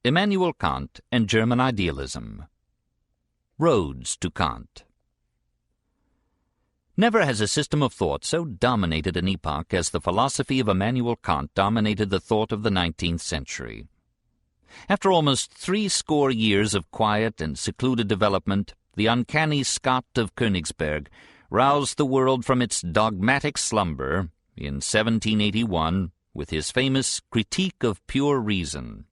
Immanuel Kant and German Idealism. Roads to Kant. Never has a system of thought so dominated an epoch as the philosophy of Immanuel Kant dominated the thought of the 19th century. After almost 70 years of quiet and secluded development, the uncanny Scot of Königsberg roused the world from its dogmatic slumber in 1781 with his famous Critique of Pure Reason.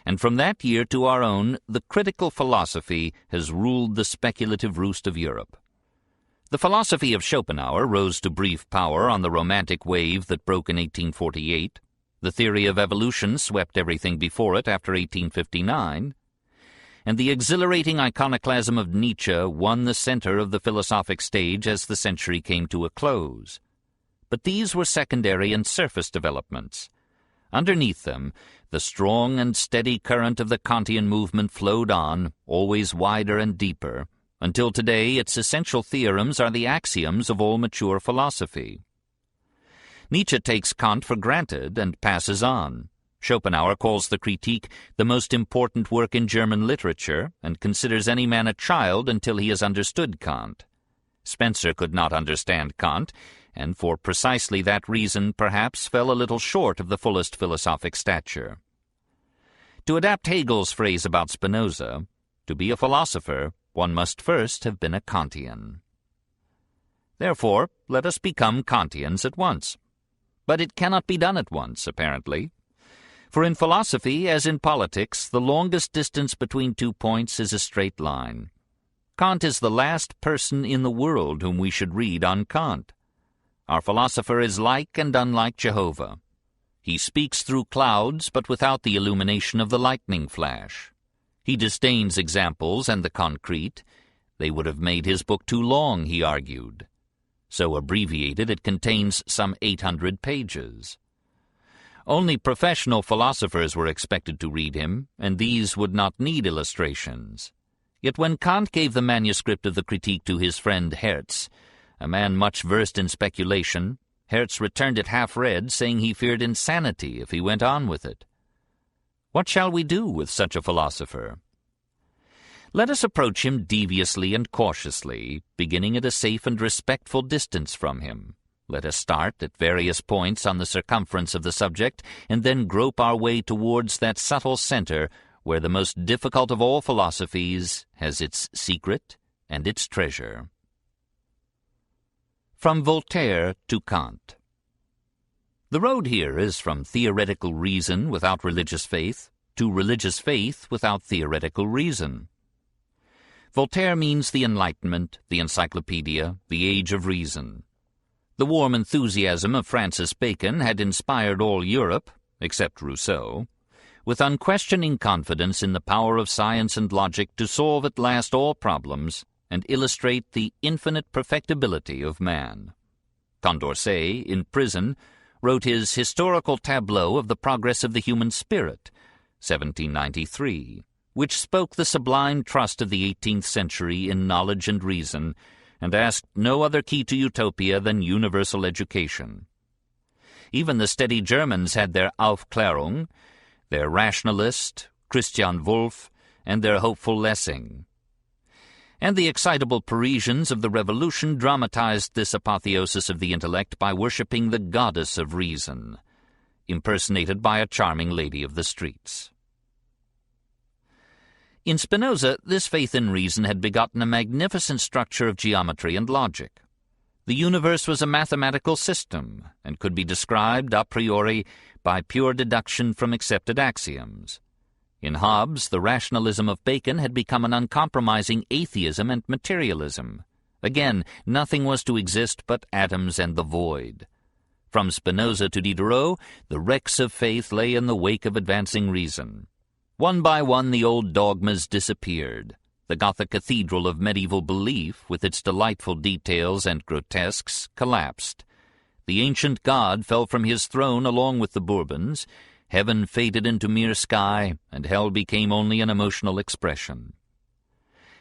And from that year to our own, the critical philosophy has ruled the speculative roost of Europe. The philosophy of Schopenhauer rose to brief power on the Romantic wave that broke in 1848. The theory of evolution swept everything before it after 1859. And the exhilarating iconoclasm of Nietzsche won the center of the philosophic stage as the century came to a close. But these were secondary and surface developments. Underneath them, the strong and steady current of the Kantian movement flowed on, always wider and deeper, until today its essential theorems are the axioms of all mature philosophy. Nietzsche takes Kant for granted and passes on. Schopenhauer calls the Critique the most important work in German literature and considers any man a child until he has understood Kant. Spencer could not understand Kant, and for precisely that reason perhaps fell a little short of the fullest philosophic stature. To adapt Hegel's phrase about Spinoza, to be a philosopher, one must first have been a Kantian. Therefore, let us become Kantians at once. But it cannot be done at once, apparently. For in philosophy, as in politics, the longest distance between 2 points is a straight line. Kant is the last person in the world whom we should read on Kant. Our philosopher is like and unlike Jehovah. He speaks through clouds, but without the illumination of the lightning flash. He disdains examples and the concrete. They would have made his book too long, he argued. So abbreviated, it contains some 800 pages. Only professional philosophers were expected to read him, and these would not need illustrations. Yet when Kant gave the manuscript of the Critique to his friend Hertz, a man much versed in speculation, Hertz returned it half-read, saying he feared insanity if he went on with it. What shall we do with such a philosopher? Let us approach him deviously and cautiously, beginning at a safe and respectful distance from him. Let us start at various points on the circumference of the subject, and then grope our way towards that subtle center where the most difficult of all philosophies has its secret and its treasure. From Voltaire to Kant. The road here is from theoretical reason without religious faith to religious faith without theoretical reason. Voltaire means the Enlightenment, the Encyclopedia, the Age of Reason. The warm enthusiasm of Francis Bacon had inspired all Europe, except Rousseau, with unquestioning confidence in the power of science and logic to solve at last all problems and illustrate the infinite perfectibility of man. Condorcet, in prison, wrote his historical tableau of the progress of the human spirit, 1793, which spoke the sublime trust of the 18th century in knowledge and reason, and asked no other key to utopia than universal education. Even the steady Germans had their Aufklärung, their rationalist, Christian Wolff, and their hopeful Lessing. And the excitable Parisians of the Revolution dramatized this apotheosis of the intellect by worshipping the goddess of reason, impersonated by a charming lady of the streets. In Spinoza, this faith in reason had begotten a magnificent structure of geometry and logic. The universe was a mathematical system, and could be described a priori by pure deduction from accepted axioms. In Hobbes, the rationalism of Bacon had become an uncompromising atheism and materialism. Again, nothing was to exist but atoms and the void. From Spinoza to Diderot, the wrecks of faith lay in the wake of advancing reason. One by one the old dogmas disappeared. The Gothic cathedral of medieval belief, with its delightful details and grotesques, collapsed. The ancient god fell from his throne along with the Bourbons. Heaven faded into mere sky, and hell became only an emotional expression.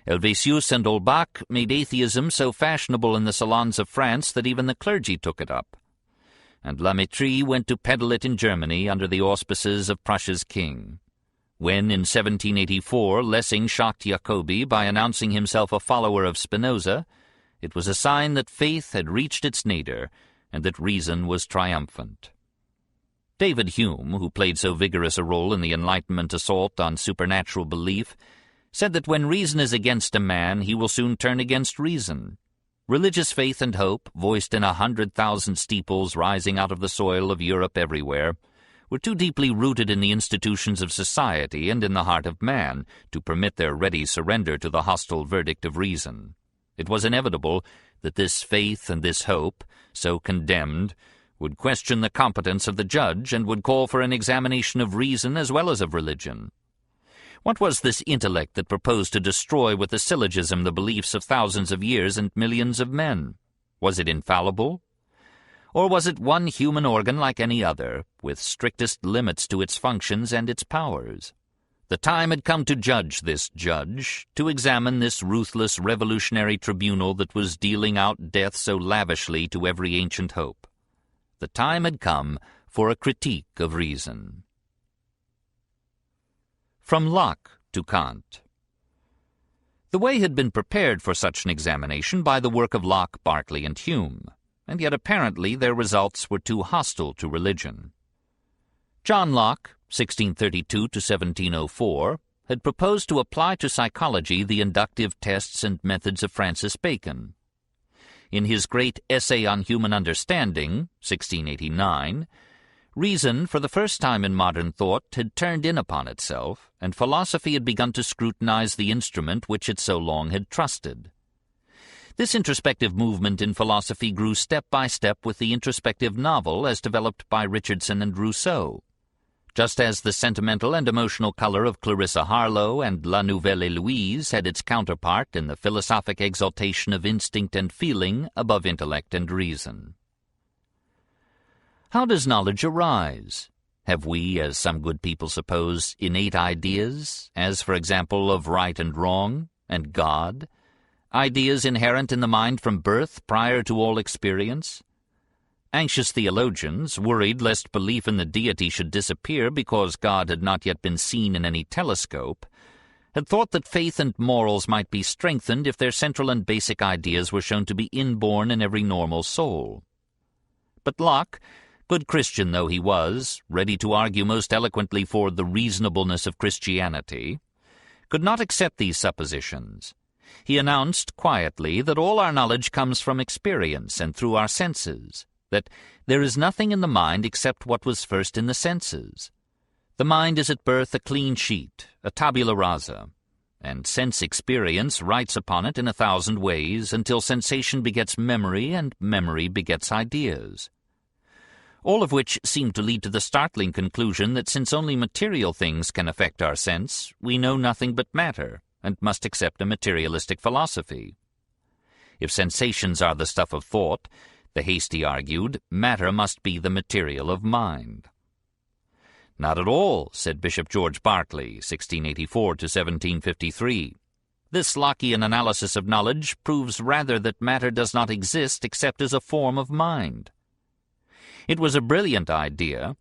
Helvetius and Holbach made atheism so fashionable in the salons of France that even the clergy took it up. And La Métrie went to peddle it in Germany under the auspices of Prussia's king. When, in 1784, Lessing shocked Jacobi by announcing himself a follower of Spinoza, it was a sign that faith had reached its nadir and that reason was triumphant. David Hume, who played so vigorous a role in the Enlightenment assault on supernatural belief, said that when reason is against a man, he will soon turn against reason. Religious faith and hope, voiced in 100,000 steeples rising out of the soil of Europe everywhere, were too deeply rooted in the institutions of society and in the heart of man to permit their ready surrender to the hostile verdict of reason. It was inevitable that this faith and this hope, so condemned, would question the competence of the judge and would call for an examination of reason as well as of religion. What was this intellect that proposed to destroy with a syllogism the beliefs of thousands of years and millions of men? Was it infallible? Or was it one human organ like any other, with strictest limits to its functions and its powers? The time had come to judge this judge, to examine this ruthless revolutionary tribunal that was dealing out death so lavishly to every ancient hope. The time had come for a critique of reason. From Locke to Kant. The way had been prepared for such an examination by the work of Locke, Berkeley, and Hume, and yet apparently their results were too hostile to religion. John Locke, 1632 to 1704, had proposed to apply to psychology the inductive tests and methods of Francis Bacon. In his great Essay on Human Understanding, 1689, reason, for the first time in modern thought, had turned in upon itself, and philosophy had begun to scrutinize the instrument which it so long had trusted. This introspective movement in philosophy grew step by step with the introspective novel as developed by Richardson and Rousseau. Just as the sentimental and emotional color of Clarissa Harlowe and La Nouvelle Héloïse had its counterpart in the philosophic exaltation of instinct and feeling above intellect and reason. How does knowledge arise? Have we, as some good people suppose, innate ideas, as, for example, of right and wrong, and God, ideas inherent in the mind from birth prior to all experience? Anxious theologians, worried lest belief in the deity should disappear because God had not yet been seen in any telescope, had thought that faith and morals might be strengthened if their central and basic ideas were shown to be inborn in every normal soul. But Locke, good Christian though he was, ready to argue most eloquently for the reasonableness of Christianity, could not accept these suppositions. He announced quietly that all our knowledge comes from experience and through our senses, that there is nothing in the mind except what was first in the senses. The mind is at birth a clean sheet, a tabula rasa, and sense experience writes upon it in 1,000 ways until sensation begets memory and memory begets ideas. All of which seem to lead to the startling conclusion that since only material things can affect our sense, we know nothing but matter, and must accept a materialistic philosophy. If sensations are the stuff of thought, the hasty argued, matter must be the material of mind. Not at all, said Bishop George Berkeley, 1684 to 1753. This Lockean analysis of knowledge proves rather that matter does not exist except as a form of mind. It was a brilliant idea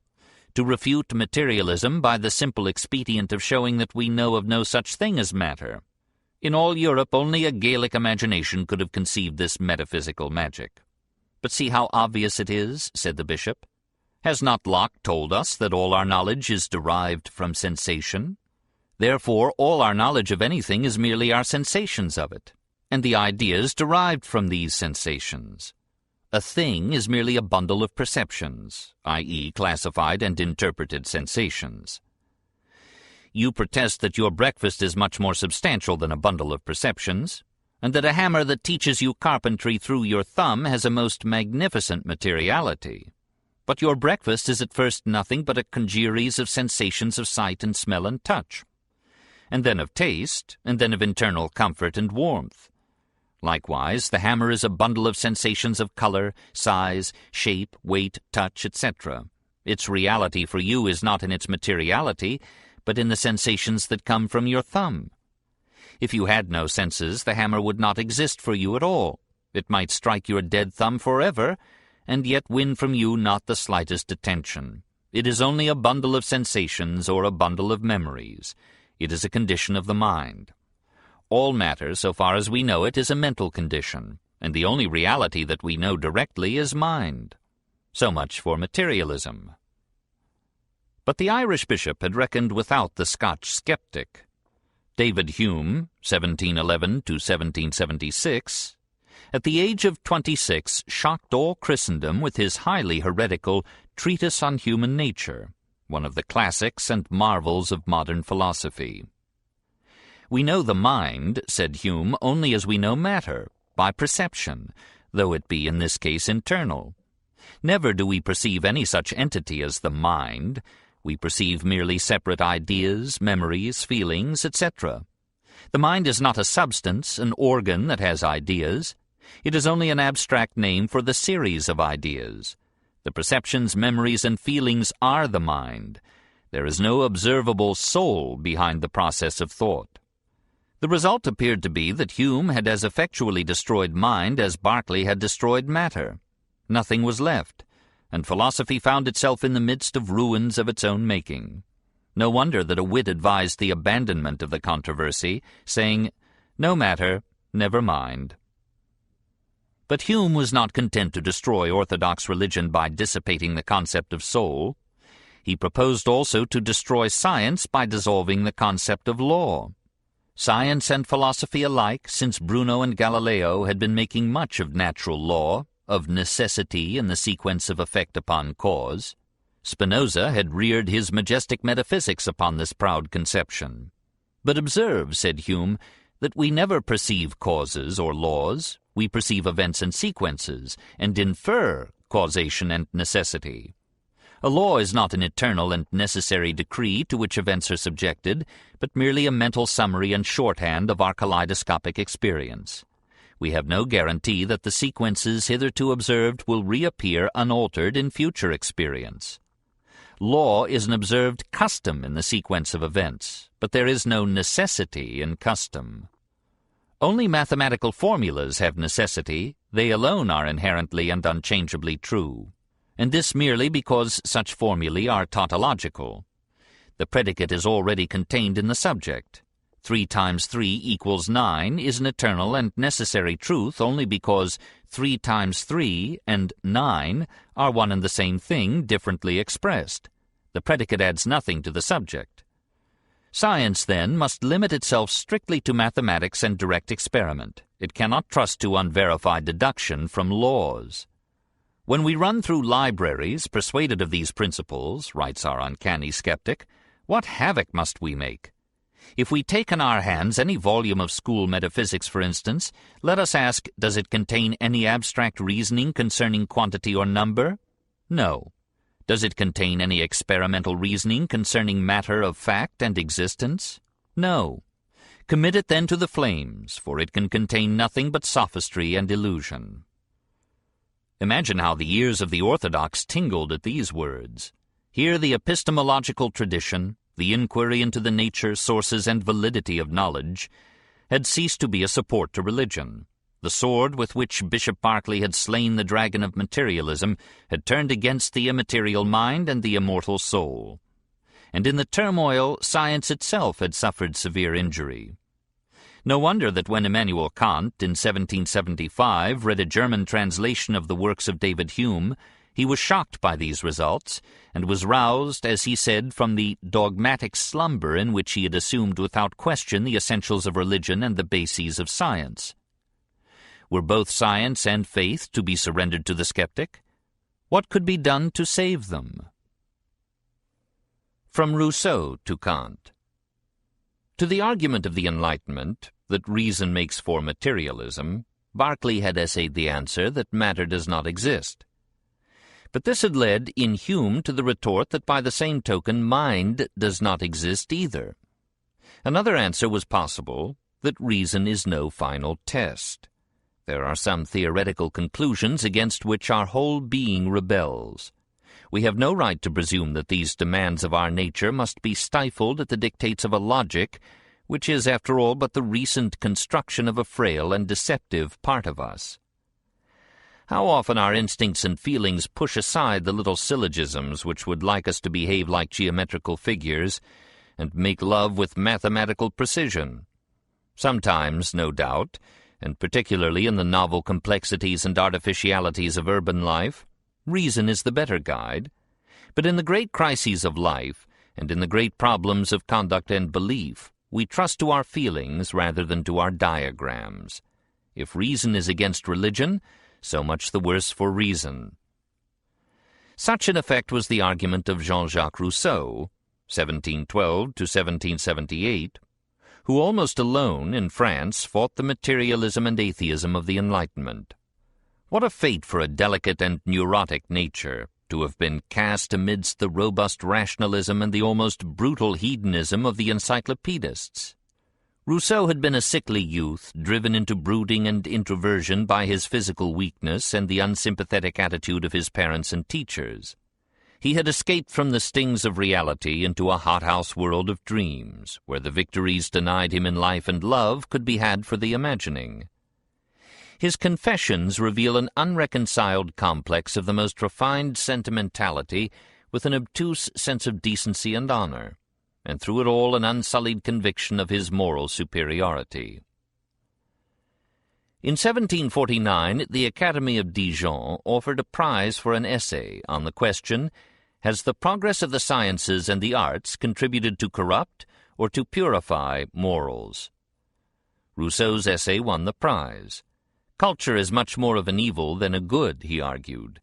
to refute materialism by the simple expedient of showing that we know of no such thing as matter. In all Europe only a Gaelic imagination could have conceived this metaphysical magic. But see how obvious it is, said the bishop. Has not Locke told us that all our knowledge is derived from sensation? Therefore all our knowledge of anything is merely our sensations of it, and the ideas derived from these sensations. A thing is merely a bundle of perceptions, i.e. classified and interpreted sensations. You protest that your breakfast is much more substantial than a bundle of perceptions, and that a hammer that teaches you carpentry through your thumb has a most magnificent materiality. But your breakfast is at first nothing but a congeries of sensations of sight and smell and touch, and then of taste, and then of internal comfort and warmth. Likewise, the hammer is a bundle of sensations of color, size, shape, weight, touch, etc. Its reality for you is not in its materiality, but in the sensations that come from your thumb. If you had no senses, the hammer would not exist for you at all. It might strike your dead thumb forever, and yet win from you not the slightest attention. It is only a bundle of sensations or a bundle of memories. It is a condition of the mind. All matter, so far as we know it, is a mental condition, and the only reality that we know directly is mind. So much for materialism. But the Irish bishop had reckoned without the Scotch skeptic. David Hume, 1711 to 1776, at the age of 26, shocked all Christendom with his highly heretical Treatise on Human Nature, one of the classics and marvels of modern philosophy. We know the mind, said Hume, only as we know matter, by perception, though it be in this case internal. Never do we perceive any such entity as the mind. We perceive merely separate ideas, memories, feelings, etc. The mind is not a substance, an organ that has ideas. It is only an abstract name for the series of ideas. The perceptions, memories, and feelings are the mind. There is no observable soul behind the process of thought. The result appeared to be that Hume had as effectually destroyed mind as Berkeley had destroyed matter. Nothing was left, and philosophy found itself in the midst of ruins of its own making. No wonder that a wit advised the abandonment of the controversy, saying, "No matter, never mind." But Hume was not content to destroy orthodox religion by dissipating the concept of soul. He proposed also to destroy science by dissolving the concept of law. Science and philosophy alike, since Bruno and Galileo, had been making much of natural law, of necessity in the sequence of effect upon cause. Spinoza had reared his majestic metaphysics upon this proud conception. But observe, said Hume, that we never perceive causes or laws. We perceive events and sequences, and infer causation and necessity. A law is not an eternal and necessary decree to which events are subjected, but merely a mental summary and shorthand of our kaleidoscopic experience. We have no guarantee that the sequences hitherto observed will reappear unaltered in future experience. Law is an observed custom in the sequence of events, but there is no necessity in custom. Only mathematical formulas have necessity. They alone are inherently and unchangeably true, and this merely because such formulae are tautological. The predicate is already contained in the subject. 3 times 3 equals 9 is an eternal and necessary truth only because 3 times 3 and 9 are one and the same thing differently expressed. The predicate adds nothing to the subject. Science, then, must limit itself strictly to mathematics and direct experiment. It cannot trust to unverified deduction from laws. When we run through libraries persuaded of these principles, writes our uncanny skeptic, what havoc must we make? If we take in our hands any volume of school metaphysics, for instance, let us ask, does it contain any abstract reasoning concerning quantity or number? No. Does it contain any experimental reasoning concerning matter of fact and existence? No. Commit it then to the flames, for it can contain nothing but sophistry and illusion. Imagine how the ears of the orthodox tingled at these words. Here the epistemological tradition, the inquiry into the nature, sources, and validity of knowledge, had ceased to be a support to religion. The sword with which Bishop Berkeley had slain the dragon of materialism had turned against the immaterial mind and the immortal soul. And in the turmoil, science itself had suffered severe injury. No wonder that when Immanuel Kant, in 1775, read a German translation of the works of David Hume, he was shocked by these results, and was roused, as he said, from the dogmatic slumber in which he had assumed without question the essentials of religion and the bases of science. Were both science and faith to be surrendered to the skeptic? What could be done to save them? From Rousseau to Kant. To the argument of the Enlightenment, that reason makes for materialism, Berkeley had essayed the answer that matter does not exist. But this had led in Hume to the retort that by the same token mind does not exist either. Another answer was possible, that reason is no final test. There are some theoretical conclusions against which our whole being rebels. We have no right to presume that these demands of our nature must be stifled at the dictates of a logic, which is, after all, but the recent construction of a frail and deceptive part of us. How often our instincts and feelings push aside the little syllogisms which would like us to behave like geometrical figures and make love with mathematical precision. Sometimes, no doubt, and particularly in the novel complexities and artificialities of urban life, reason is the better guide. But in the great crises of life, and in the great problems of conduct and belief, we trust to our feelings rather than to our diagrams. If reason is against religion, so much the worse for reason. Such, in effect, was the argument of Jean-Jacques Rousseau, 1712 to 1778, who almost alone in France fought the materialism and atheism of the Enlightenment. What a fate for a delicate and neurotic nature, to have been cast amidst the robust rationalism and the almost brutal hedonism of the encyclopedists. Rousseau had been a sickly youth, driven into brooding and introversion by his physical weakness and the unsympathetic attitude of his parents and teachers. He had escaped from the stings of reality into a hothouse world of dreams, where the victories denied him in life and love could be had for the imagining. His confessions reveal an unreconciled complex of the most refined sentimentality with an obtuse sense of decency and honor, and through it all an unsullied conviction of his moral superiority. In 1749, the Academy of Dijon offered a prize for an essay on the question, "Has the progress of the sciences and the arts contributed to corrupt or to purify morals?" Rousseau's essay won the prize. Culture is much more of an evil than a good, he argued,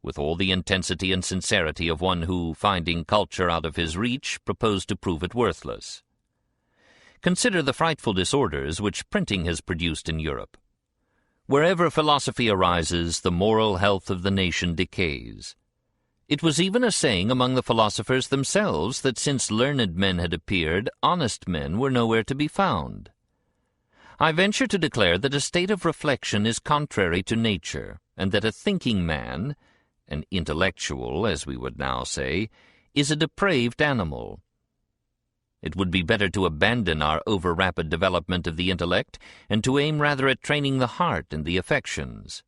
with all the intensity and sincerity of one who, finding culture out of his reach, proposed to prove it worthless. Consider the frightful disorders which printing has produced in Europe. Wherever philosophy arises, the moral health of the nation decays. It was even a saying among the philosophers themselves that since learned men had appeared, honest men were nowhere to be found. I venture to declare that a state of reflection is contrary to nature, and that a thinking man, an intellectual, as we would now say, is a depraved animal. It would be better to abandon our over-rapid development of the intellect and to aim rather at training the heart and the affections.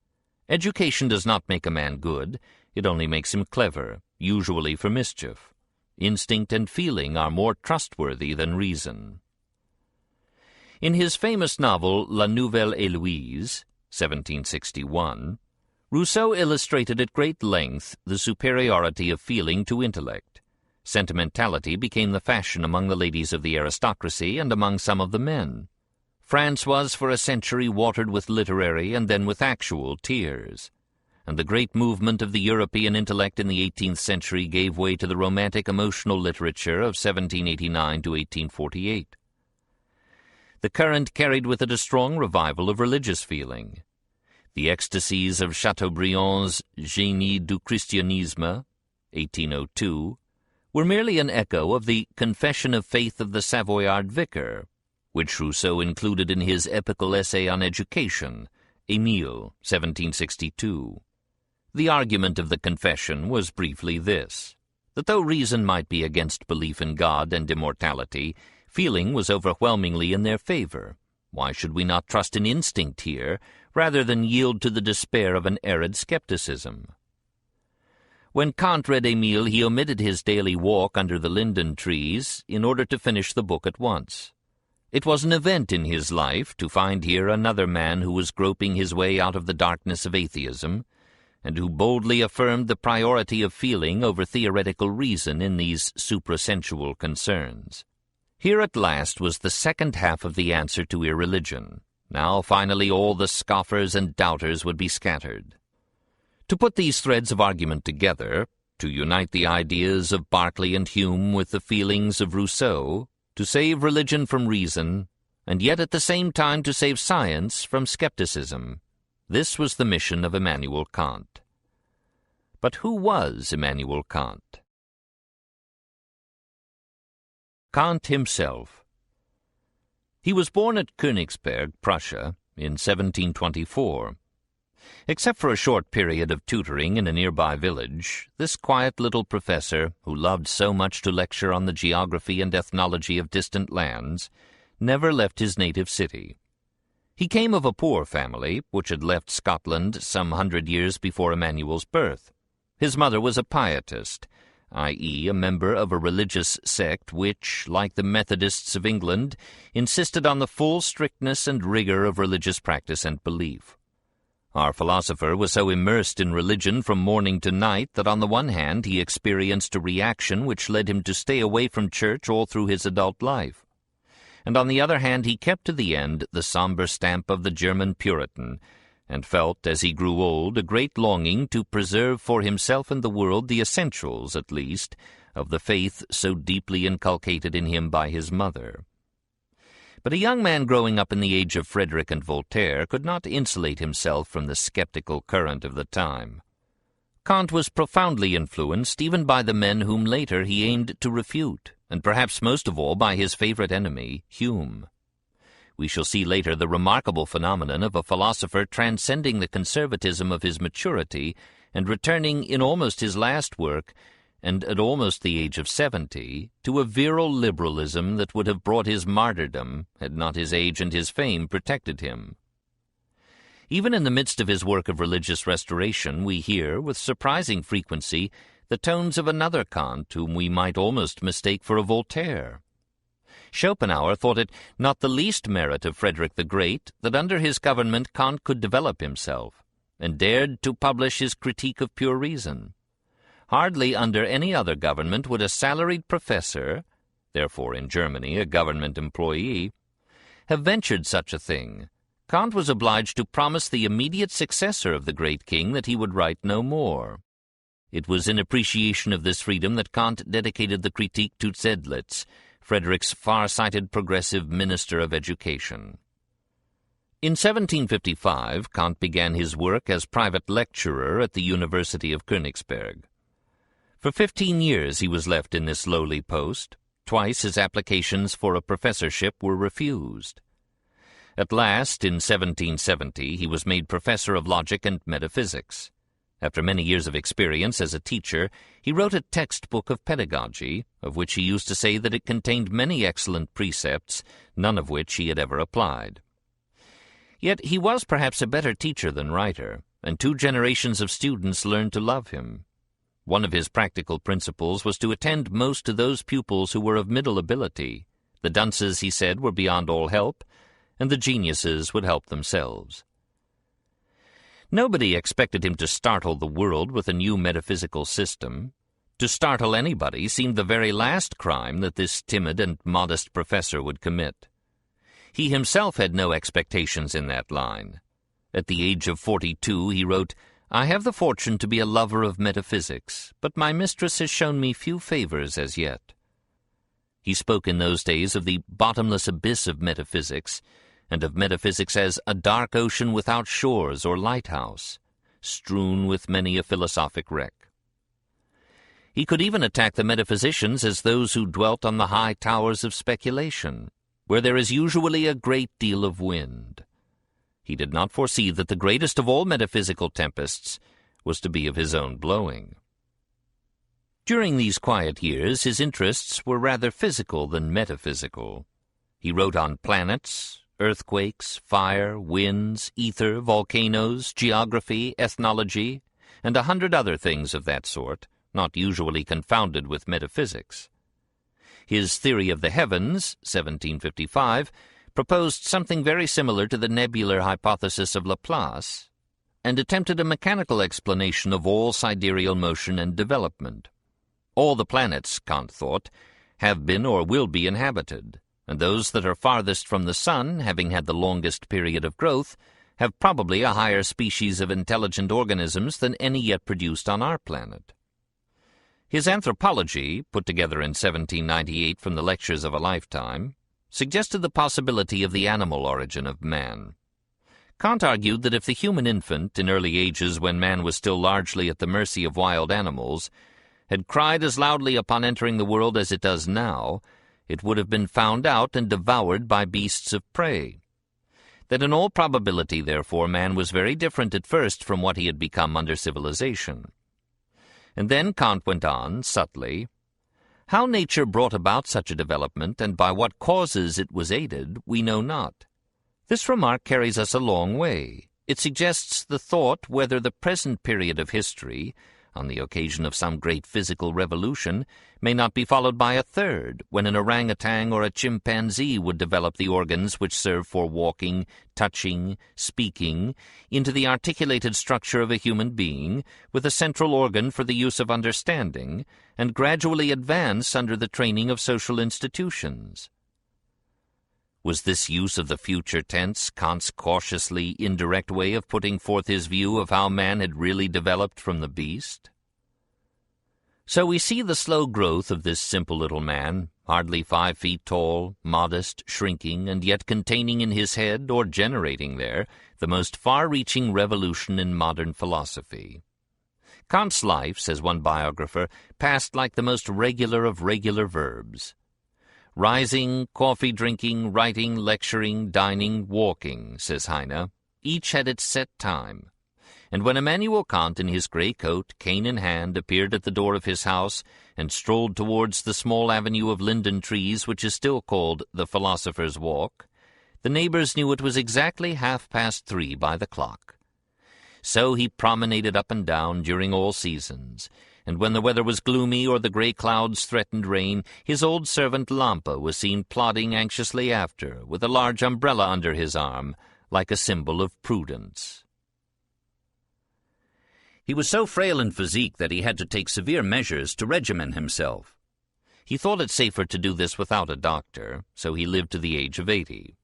Education does not make a man good, it only makes him clever, usually for mischief. Instinct and feeling are more trustworthy than reason. In his famous novel La Nouvelle Héloïse, 1761, Rousseau illustrated at great length the superiority of feeling to intellect. Sentimentality became the fashion among the ladies of the aristocracy and among some of the men. France was for a century watered with literary and then with actual tears. And the great movement of the European intellect in the 18th century gave way to the romantic emotional literature of 1789 to 1848. The current carried with it a strong revival of religious feeling. The ecstasies of Chateaubriand's Génie du Christianisme, 1802, were merely an echo of the Confession of Faith of the Savoyard Vicar, which Rousseau included in his epical essay on education, Émile, 1762. The argument of the Confession was briefly this, that though reason might be against belief in God and immortality, feeling was overwhelmingly in their favor. Why should we not trust in instinct here, rather than yield to the despair of an arid skepticism? When Kant read Émile, he omitted his daily walk under the linden trees in order to finish the book at once. It was an event in his life to find here another man who was groping his way out of the darkness of atheism, and who boldly affirmed the priority of feeling over theoretical reason in these suprasensual concerns. Here at last was the second half of the answer to irreligion. Now finally all the scoffers and doubters would be scattered. To put these threads of argument together, to unite the ideas of Berkeley and Hume with the feelings of Rousseau, to save religion from reason, and yet at the same time to save science from skepticism, this was the mission of Immanuel Kant. But who was Immanuel Kant? Kant himself. He was born at Königsberg, Prussia, in 1724. Except for a short period of tutoring in a nearby village, this quiet little professor, who loved so much to lecture on the geography and ethnology of distant lands, never left his native city. He came of a poor family, which had left Scotland some 100 years before Immanuel's birth. His mother was a pietist, i.e., a member of a religious sect which, like the Methodists of England, insisted on the full strictness and rigor of religious practice and belief. Our philosopher was so immersed in religion from morning to night that on the one hand he experienced a reaction which led him to stay away from church all through his adult life, and on the other hand he kept to the end the somber stamp of the German Puritan, and felt, as he grew old, a great longing to preserve for himself and the world the essentials, at least, of the faith so deeply inculcated in him by his mother. But a young man growing up in the age of Frederick and Voltaire could not insulate himself from the skeptical current of the time. Kant was profoundly influenced even by the men whom later he aimed to refute, and perhaps most of all by his favorite enemy, Hume. We shall see later the remarkable phenomenon of a philosopher transcending the conservatism of his maturity and returning in almost his last work, and at almost the age of 70, to a virile liberalism that would have brought his martyrdom had not his age and his fame protected him. Even in the midst of his work of religious restoration, we hear, with surprising frequency, the tones of another Kant whom we might almost mistake for a Voltaire. Schopenhauer thought it not the least merit of Frederick the Great that under his government Kant could develop himself, and dared to publish his Critique of Pure Reason. Hardly under any other government would a salaried professor, therefore in Germany a government employee, have ventured such a thing. Kant was obliged to promise the immediate successor of the great king that he would write no more. It was in appreciation of this freedom that Kant dedicated the Critique to Zedlitz, Frederick's far-sighted progressive minister of education. In 1755, Kant began his work as private lecturer at the University of Königsberg. For 15 years he was left in this lowly post. Twice his applications for a professorship were refused. At last, in 1770, he was made professor of logic and metaphysics. After many years of experience as a teacher, he wrote a textbook of pedagogy, of which he used to say that it contained many excellent precepts, none of which he had ever applied. Yet he was perhaps a better teacher than writer, and 2 generations of students learned to love him. One of his practical principles was to attend most to those pupils who were of middle ability. The dunces, he said, were beyond all help, and the geniuses would help themselves. Nobody expected him to startle the world with a new metaphysical system. To startle anybody seemed the very last crime that this timid and modest professor would commit. He himself had no expectations in that line. At the age of 42 he wrote, "I have the fortune to be a lover of metaphysics, but my mistress has shown me few favors as yet." He spoke in those days of the bottomless abyss of metaphysics, and of metaphysics as a dark ocean without shores or lighthouse, strewn with many a philosophic wreck. He could even attack the metaphysicians as those who dwelt on the high towers of speculation, where there is usually a great deal of wind. He did not foresee that the greatest of all metaphysical tempests was to be of his own blowing. During these quiet years his interests were rather physical than metaphysical. He wrote on planets, earthquakes, fire, winds, ether, volcanoes, geography, ethnology, and 100 other things of that sort, not usually confounded with metaphysics. His theory of the heavens, 1755, proposed something very similar to the nebular hypothesis of Laplace, and attempted a mechanical explanation of all sidereal motion and development. All the planets, Kant thought, have been or will be inhabited, and those that are farthest from the sun, having had the longest period of growth, have probably a higher species of intelligent organisms than any yet produced on our planet. His Anthropology, put together in 1798 from the lectures of a lifetime, suggested the possibility of the animal origin of man. Kant argued that if the human infant, in early ages when man was still largely at the mercy of wild animals, had cried as loudly upon entering the world as it does now, it would have been found out and devoured by beasts of prey. That in all probability, therefore, man was very different at first from what he had become under civilization. And then Kant went on, subtly, "How nature brought about such a development, and by what causes it was aided, we know not. This remark carries us a long way. It suggests the thought whether the present period of history, on the occasion of some great physical revolution, may not be followed by a third, when an orangutan or a chimpanzee would develop the organs which serve for walking, touching, speaking, into the articulated structure of a human being, with a central organ for the use of understanding, and gradually advance under the training of social institutions. Was this use of the future tense Kant's cautiously indirect way of putting forth his view of how man had really developed from the beast? So we see the slow growth of this simple little man, hardly 5 feet tall, modest, shrinking, and yet containing in his head, or generating there, the most far-reaching revolution in modern philosophy. Kant's life, says one biographer, passed like the most regular of regular verbs. Rising, coffee drinking, writing, lecturing, dining, walking, says Heine, each had its set time. And when Immanuel Kant in his grey coat, cane in hand, appeared at the door of his house and strolled towards the small avenue of linden trees which is still called the Philosopher's Walk, the neighbours knew it was exactly 3:30 by the clock. So he promenaded up and down during all seasons, and when the weather was gloomy or the grey clouds threatened rain, his old servant Lampe was seen plodding anxiously after, with a large umbrella under his arm, like a symbol of prudence. He was so frail in physique that he had to take severe measures to regimen himself. He thought it safer to do this without a doctor, so he lived to the age of 80.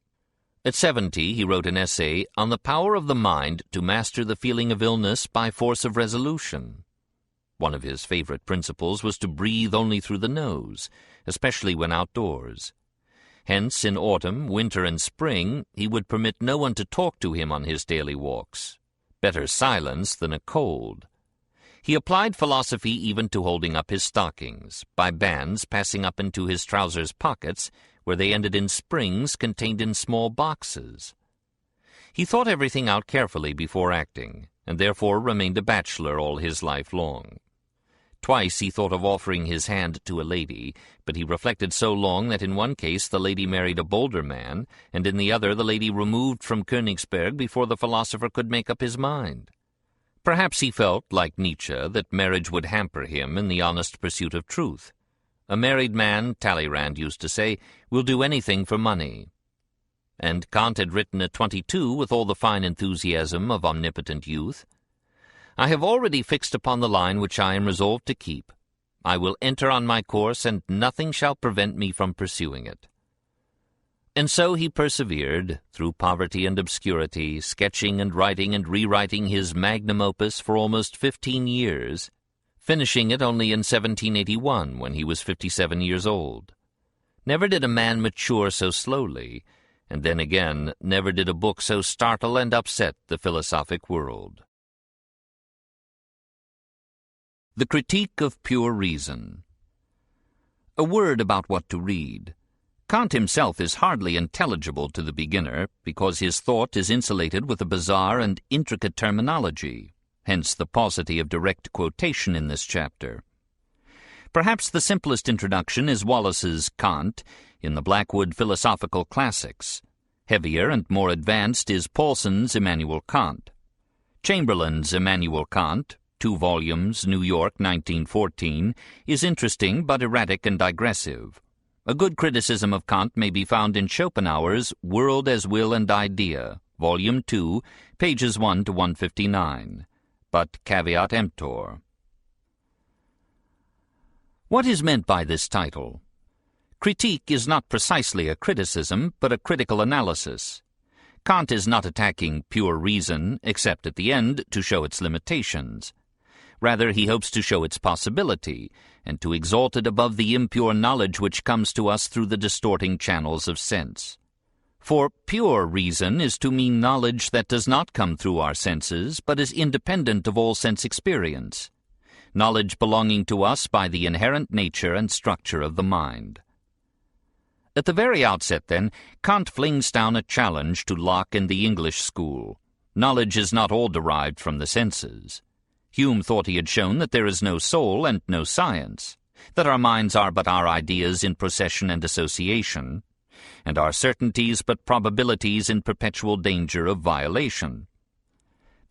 At 70, he wrote an essay on the power of the mind to master the feeling of illness by force of resolution. One of his favorite principles was to breathe only through the nose, especially when outdoors. Hence, in autumn, winter, and spring, he would permit no one to talk to him on his daily walks. Better silence than a cold. He applied philosophy even to holding up his stockings, by bands passing up into his trousers pockets, where they ended in springs contained in small boxes. He thought everything out carefully before acting, and therefore remained a bachelor all his life long. Twice he thought of offering his hand to a lady, but he reflected so long that in one case the lady married a bolder man, and in the other the lady removed from Königsberg before the philosopher could make up his mind. Perhaps he felt, like Nietzsche, that marriage would hamper him in the honest pursuit of truth. A married man, Talleyrand used to say, will do anything for money. And Kant had written at 22 with all the fine enthusiasm of omnipotent youth, I have already fixed upon the line which I am resolved to keep. I will enter on my course, and nothing shall prevent me from pursuing it. And so he persevered, through poverty and obscurity, sketching and writing and rewriting his magnum opus for almost 15 years, finishing it only in 1781, when he was 57 years old. Never did a man mature so slowly, and then again, never did a book so startle and upset the philosophic world. The Critique of Pure Reason. A word about what to read. Kant himself is hardly intelligible to the beginner because his thought is insulated with a bizarre and intricate terminology, hence the paucity of direct quotation in this chapter. Perhaps the simplest introduction is Wallace's Kant in the Blackwood Philosophical Classics. Heavier and more advanced is Paulson's Immanuel Kant. Chamberlain's Immanuel Kant, 2 volumes, New York, 1914, is interesting but erratic and digressive. A good criticism of Kant may be found in Schopenhauer's World as Will and Idea, Volume 2, pages 1 to 159, but caveat emptor. What is meant by this title? Critique is not precisely a criticism, but a critical analysis. Kant is not attacking pure reason, except at the end to show its limitations. Rather, he hopes to show its possibility, and to exalt it above the impure knowledge which comes to us through the distorting channels of sense. For pure reason is to mean knowledge that does not come through our senses, but is independent of all sense experience, knowledge belonging to us by the inherent nature and structure of the mind. At the very outset, then, Kant flings down a challenge to Locke and the English school. Knowledge is not all derived from the senses. Hume thought he had shown that there is no soul and no science, that our minds are but our ideas in procession and association, and are certainties but probabilities in perpetual danger of violation.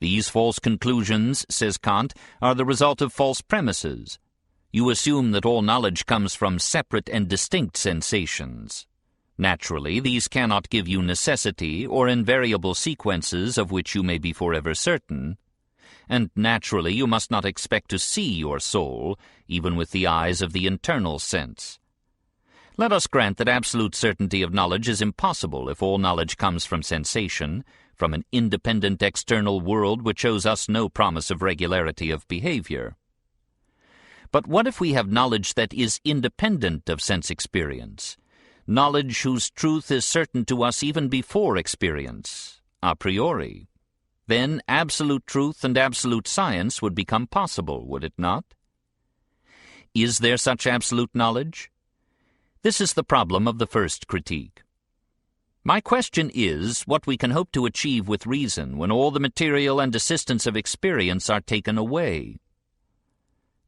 These false conclusions, says Kant, are the result of false premises. You assume that all knowledge comes from separate and distinct sensations. Naturally, these cannot give you necessity or invariable sequences of which you may be forever certain, and naturally you must not expect to see your soul, even with the eyes of the internal sense. Let us grant that absolute certainty of knowledge is impossible if all knowledge comes from sensation, from an independent external world which owes us no promise of regularity of behavior. But what if we have knowledge that is independent of sense experience, knowledge whose truth is certain to us even before experience, a priori? Then absolute truth and absolute science would become possible, would it not? Is there such absolute knowledge? This is the problem of the first critique. My question is what we can hope to achieve with reason when all the material and assistance of experience are taken away.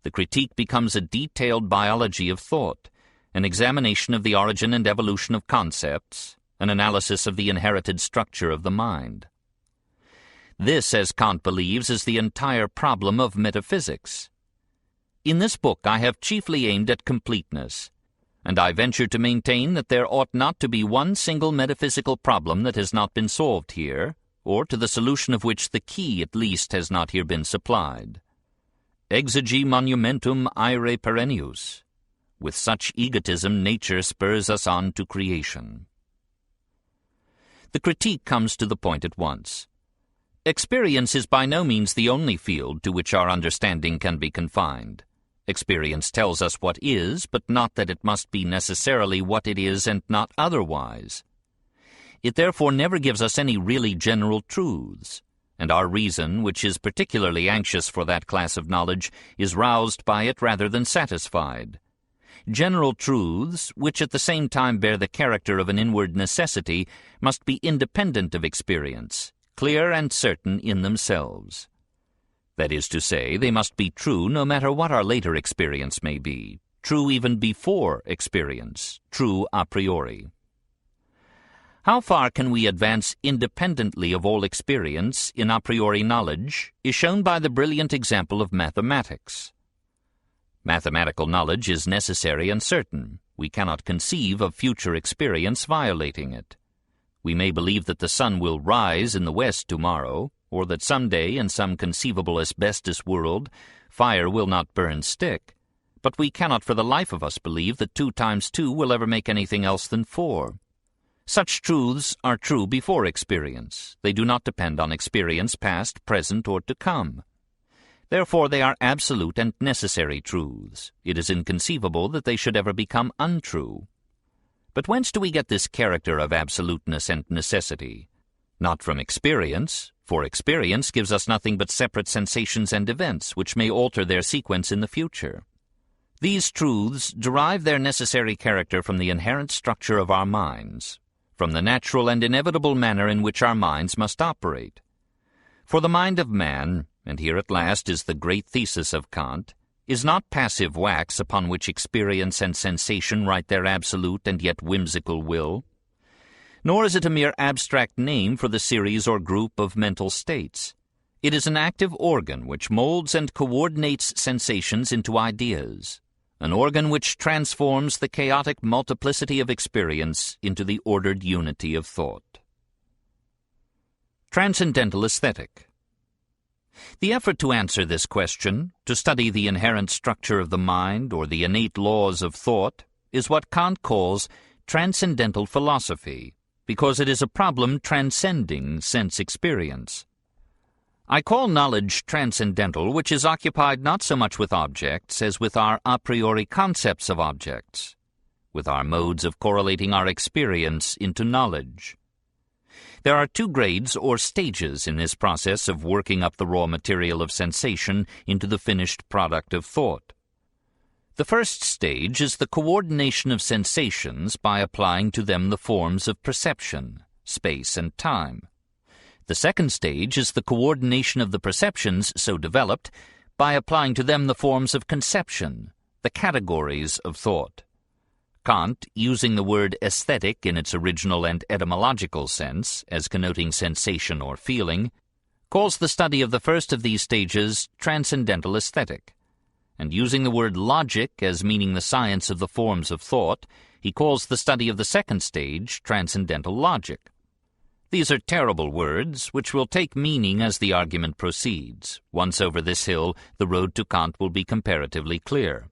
The critique becomes a detailed biology of thought, an examination of the origin and evolution of concepts, an analysis of the inherited structure of the mind. This, as Kant believes, is the entire problem of metaphysics. In this book I have chiefly aimed at completeness, and I venture to maintain that there ought not to be one single metaphysical problem that has not been solved here, or to the solution of which the key at least has not here been supplied. Exegi monumentum aere perennius. With such egotism nature spurs us on to creation. The critique comes to the point at once. Experience is by no means the only field to which our understanding can be confined. Experience tells us what is, but not that it must be necessarily what it is and not otherwise. It therefore never gives us any really general truths, and our reason, which is particularly anxious for that class of knowledge, is roused by it rather than satisfied. General truths, which at the same time bear the character of an inward necessity, must be independent of experience, clear and certain in themselves. That is to say, they must be true no matter what our later experience may be, true even before experience, true a priori. How far can we advance independently of all experience in a priori knowledge is shown by the brilliant example of mathematics. Mathematical knowledge is necessary and certain. We cannot conceive of future experience violating it. We may believe that the sun will rise in the west tomorrow, or that someday in some conceivable asbestos world fire will not burn stick, but we cannot for the life of us believe that 2 times 2 will ever make anything else than 4. Such truths are true before experience. They do not depend on experience past, present, or to come. Therefore they are absolute and necessary truths. It is inconceivable that they should ever become untrue. But whence do we get this character of absoluteness and necessity? Not from experience, for experience gives us nothing but separate sensations and events which may alter their sequence in the future. These truths derive their necessary character from the inherent structure of our minds, from the natural and inevitable manner in which our minds must operate. For the mind of man, and here at last is the great thesis of Kant, is not passive wax upon which experience and sensation write their absolute and yet whimsical will, nor is it a mere abstract name for the series or group of mental states. It is an active organ which molds and coordinates sensations into ideas, an organ which transforms the chaotic multiplicity of experience into the ordered unity of thought. Transcendental Aesthetic. The effort to answer this question, to study the inherent structure of the mind or the innate laws of thought, is what Kant calls transcendental philosophy, because it is a problem transcending sense experience. I call knowledge transcendental which is occupied not so much with objects as with our a priori concepts of objects, with our modes of correlating our experience into knowledge. There are 2 grades or stages in this process of working up the raw material of sensation into the finished product of thought. The first stage is the coordination of sensations by applying to them the forms of perception, space, and time. The second stage is the coordination of the perceptions so developed by applying to them the forms of conception, the categories of thought. Kant, using the word aesthetic in its original and etymological sense, as connoting sensation or feeling, calls the study of the first of these stages transcendental aesthetic, and using the word logic as meaning the science of the forms of thought, he calls the study of the second stage transcendental logic. These are terrible words, which will take meaning as the argument proceeds. Once over this hill, the road to Kant will be comparatively clear.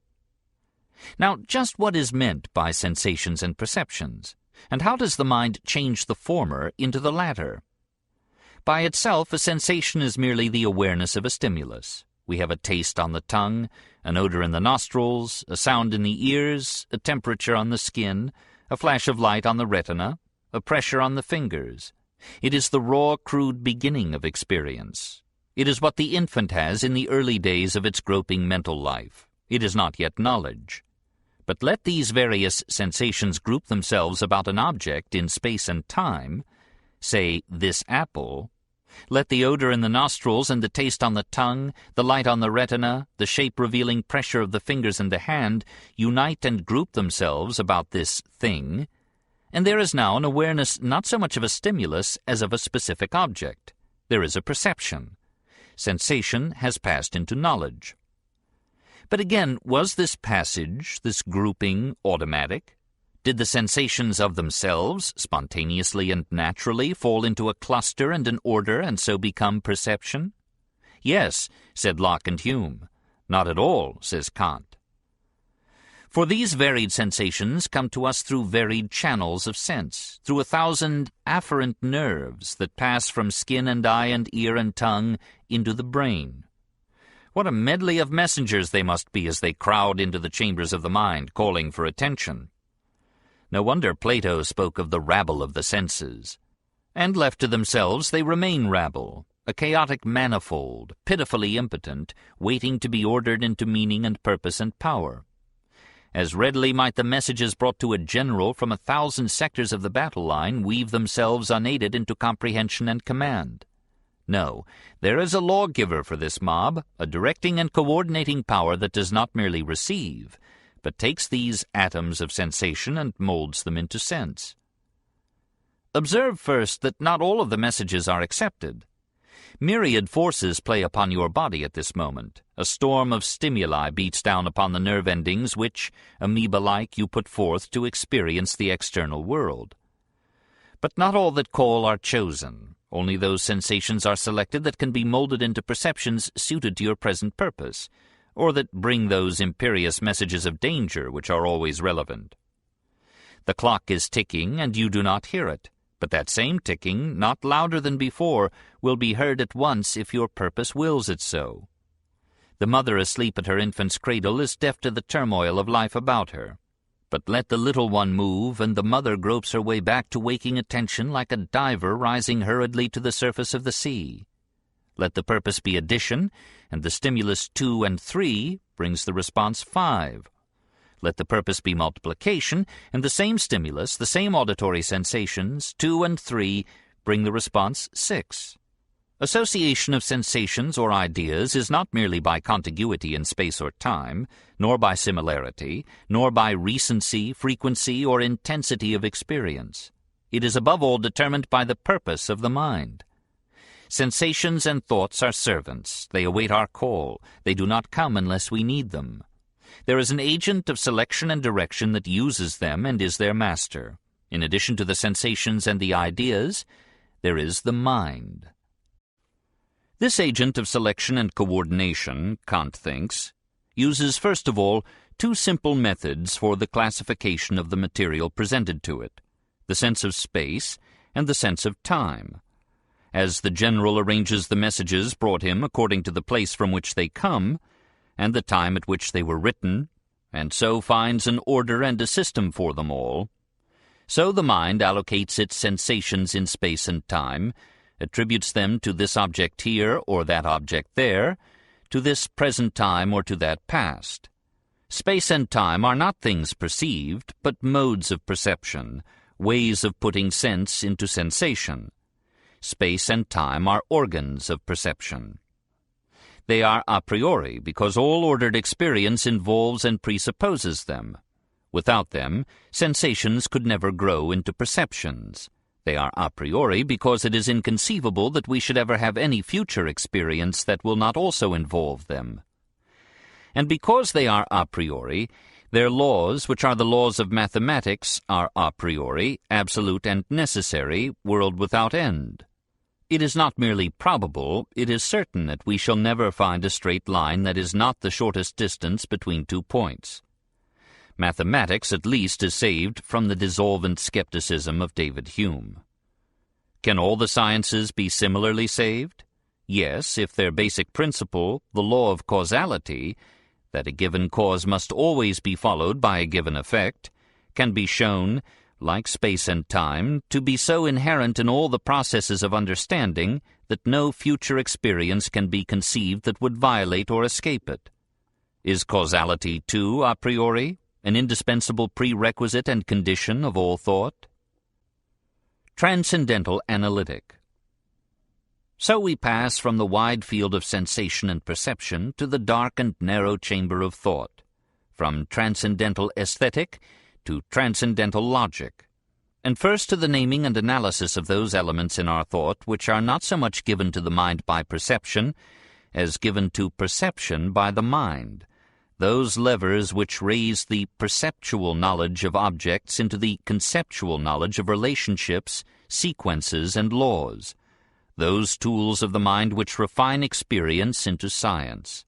Now, just what is meant by sensations and perceptions, and how does the mind change the former into the latter? By itself, a sensation is merely the awareness of a stimulus. We have a taste on the tongue, an odor in the nostrils, a sound in the ears, a temperature on the skin, a flash of light on the retina, a pressure on the fingers. It is the raw, crude beginning of experience. It is what the infant has in the early days of its groping mental life. It is not yet knowledge. But let these various sensations group themselves about an object in space and time, say, this apple. Let the odor in the nostrils and the taste on the tongue, the light on the retina, the shape-revealing pressure of the fingers and the hand unite and group themselves about this thing, and there is now an awareness not so much of a stimulus as of a specific object. There is a perception. Sensation has passed into knowledge. But again, was this passage, this grouping, automatic? Did the sensations of themselves, spontaneously and naturally, fall into a cluster and an order and so become perception? Yes, said Locke and Hume. Not at all, says Kant. For these varied sensations come to us through varied channels of sense, through 1,000 afferent nerves that pass from skin and eye and ear and tongue into the brain. What a medley of messengers they must be as they crowd into the chambers of the mind, calling for attention. No wonder Plato spoke of the rabble of the senses. And left to themselves, they remain rabble, a chaotic manifold, pitifully impotent, waiting to be ordered into meaning and purpose and power. As readily might the messages brought to a general from 1,000 sectors of the battle line weave themselves unaided into comprehension and command. No, there is a lawgiver for this mob, a directing and coordinating power that does not merely receive, but takes these atoms of sensation and molds them into sense. Observe first that not all of the messages are accepted. Myriad forces play upon your body at this moment. A storm of stimuli beats down upon the nerve endings which, amoeba-like, you put forth to experience the external world. But not all that call are chosen. Only those sensations are selected that can be molded into perceptions suited to your present purpose, or that bring those imperious messages of danger which are always relevant. The clock is ticking, and you do not hear it, but that same ticking, not louder than before, will be heard at once if your purpose wills it so. The mother asleep at her infant's cradle is deaf to the turmoil of life about her. But let the little one move, and the mother gropes her way back to waking attention like a diver rising hurriedly to the surface of the sea. Let the purpose be addition, and the stimulus 2 and 3 brings the response 5. Let the purpose be multiplication, and the same stimulus, the same auditory sensations, 2 and 3, bring the response 6. Association of sensations or ideas is not merely by contiguity in space or time, nor by similarity, nor by recency, frequency, or intensity of experience. It is above all determined by the purpose of the mind. Sensations and thoughts are servants. They await our call. They do not come unless we need them. There is an agent of selection and direction that uses them and is their master. In addition to the sensations and the ideas, there is the mind. This agent of selection and coordination, Kant thinks, uses first of all 2 simple methods for the classification of the material presented to it, the sense of space and the sense of time. As the general arranges the messages brought him according to the place from which they come, and the time at which they were written, and so finds an order and a system for them all, so the mind allocates its sensations in space and time, attributes them to this object here or that object there, to this present time or to that past. Space and time are not things perceived, but modes of perception, ways of putting sense into sensation. Space and time are organs of perception. They are a priori because all ordered experience involves and presupposes them. Without them, sensations could never grow into perceptions. They are a priori because it is inconceivable that we should ever have any future experience that will not also involve them. And because they are a priori, their laws, which are the laws of mathematics, are a priori, absolute and necessary, world without end. It is not merely probable, it is certain that we shall never find a straight line that is not the shortest distance between 2 points. Mathematics at least is saved from the dissolvent skepticism of David Hume. Can all the sciences be similarly saved? Yes, if their basic principle, the law of causality, that a given cause must always be followed by a given effect, can be shown, like space and time, to be so inherent in all the processes of understanding that no future experience can be conceived that would violate or escape it. Is causality, too, a priori, an indispensable prerequisite and condition of all thought? Transcendental analytic. So we pass from the wide field of sensation and perception to the dark and narrow chamber of thought, from transcendental aesthetic to transcendental logic, and first to the naming and analysis of those elements in our thought which are not so much given to the mind by perception as given to perception by the mind, those levers which raise the perceptual knowledge of objects into the conceptual knowledge of relationships, sequences, and laws, those tools of the mind which refine experience into science.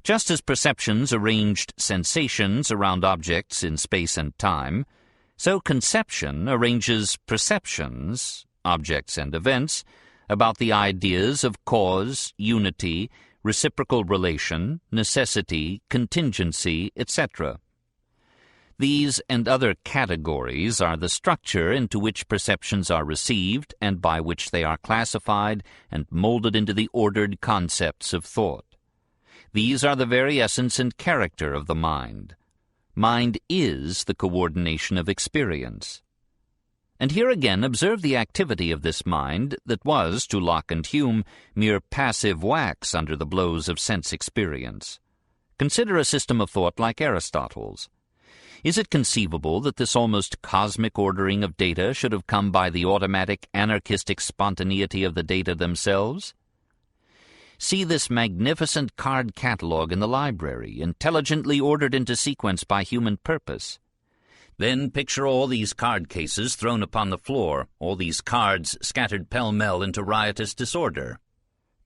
Just as perceptions arranged sensations around objects in space and time, so conception arranges perceptions, objects and events, about the ideas of cause, unity, reciprocal relation, necessity, contingency, etc. These and other categories are the structure into which perceptions are received and by which they are classified and molded into the ordered concepts of thought. These are the very essence and character of the mind. Mind is the coordination of experience. And here again observe the activity of this mind that was, to Locke and Hume, mere passive wax under the blows of sense experience. Consider a system of thought like Aristotle's. Is it conceivable that this almost cosmic ordering of data should have come by the automatic anarchistic spontaneity of the data themselves? See this magnificent card catalogue in the library, intelligently ordered into sequence by human purpose. Then picture all these card cases thrown upon the floor, all these cards scattered pell-mell into riotous disorder.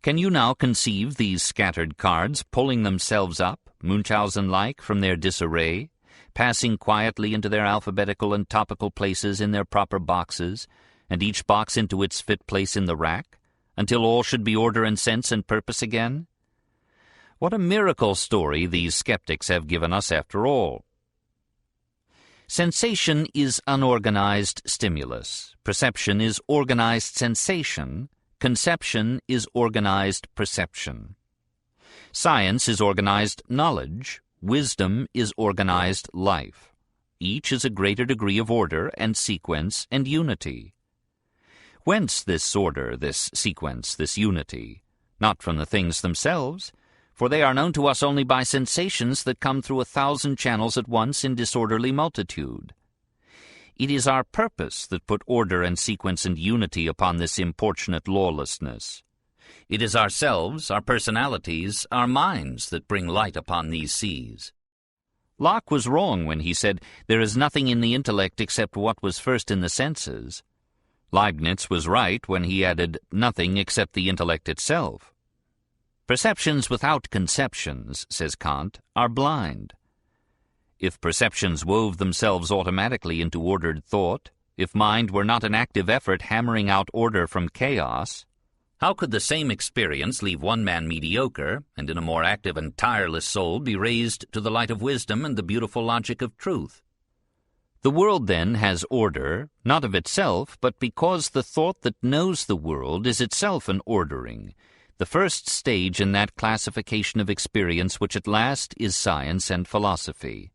Can you now conceive these scattered cards pulling themselves up, Munchausen-like, from their disarray, passing quietly into their alphabetical and topical places in their proper boxes, and each box into its fit place in the rack, until all should be order and sense and purpose again? What a miracle story these skeptics have given us after all. Sensation is unorganized stimulus. Perception is organized sensation. Conception is organized perception. Science is organized knowledge. Wisdom is organized life. Each is a greater degree of order and sequence and unity. Whence this order, this sequence, this unity? Not from the things themselves, for they are known to us only by sensations that come through 1,000 channels at once in disorderly multitude. It is our purpose that put order and sequence and unity upon this importunate lawlessness. It is ourselves, our personalities, our minds that bring light upon these seas. Locke was wrong when he said, "There is nothing in the intellect except what was first in the senses." Leibniz was right when he added, "Nothing except the intellect itself." Perceptions without conceptions, says Kant, are blind. If perceptions wove themselves automatically into ordered thought, if mind were not an active effort hammering out order from chaos, how could the same experience leave one man mediocre, and in a more active and tireless soul be raised to the light of wisdom and the beautiful logic of truth? The world, then, has order, not of itself, but because the thought that knows the world is itself an ordering, the first stage in that classification of experience which at last is science and philosophy.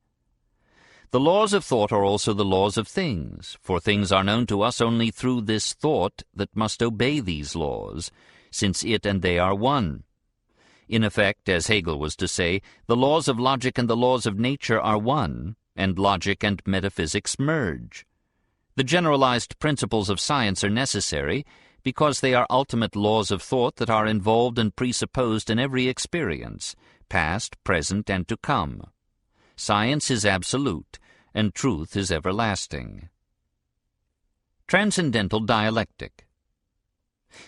The laws of thought are also the laws of things, for things are known to us only through this thought that must obey these laws, since it and they are one. In effect, as Hegel was to say, the laws of logic and the laws of nature are one, and logic and metaphysics merge. The generalized principles of science are necessary because they are ultimate laws of thought that are involved and presupposed in every experience, past, present, and to come. Science is absolute, and truth is everlasting. Transcendental dialectic.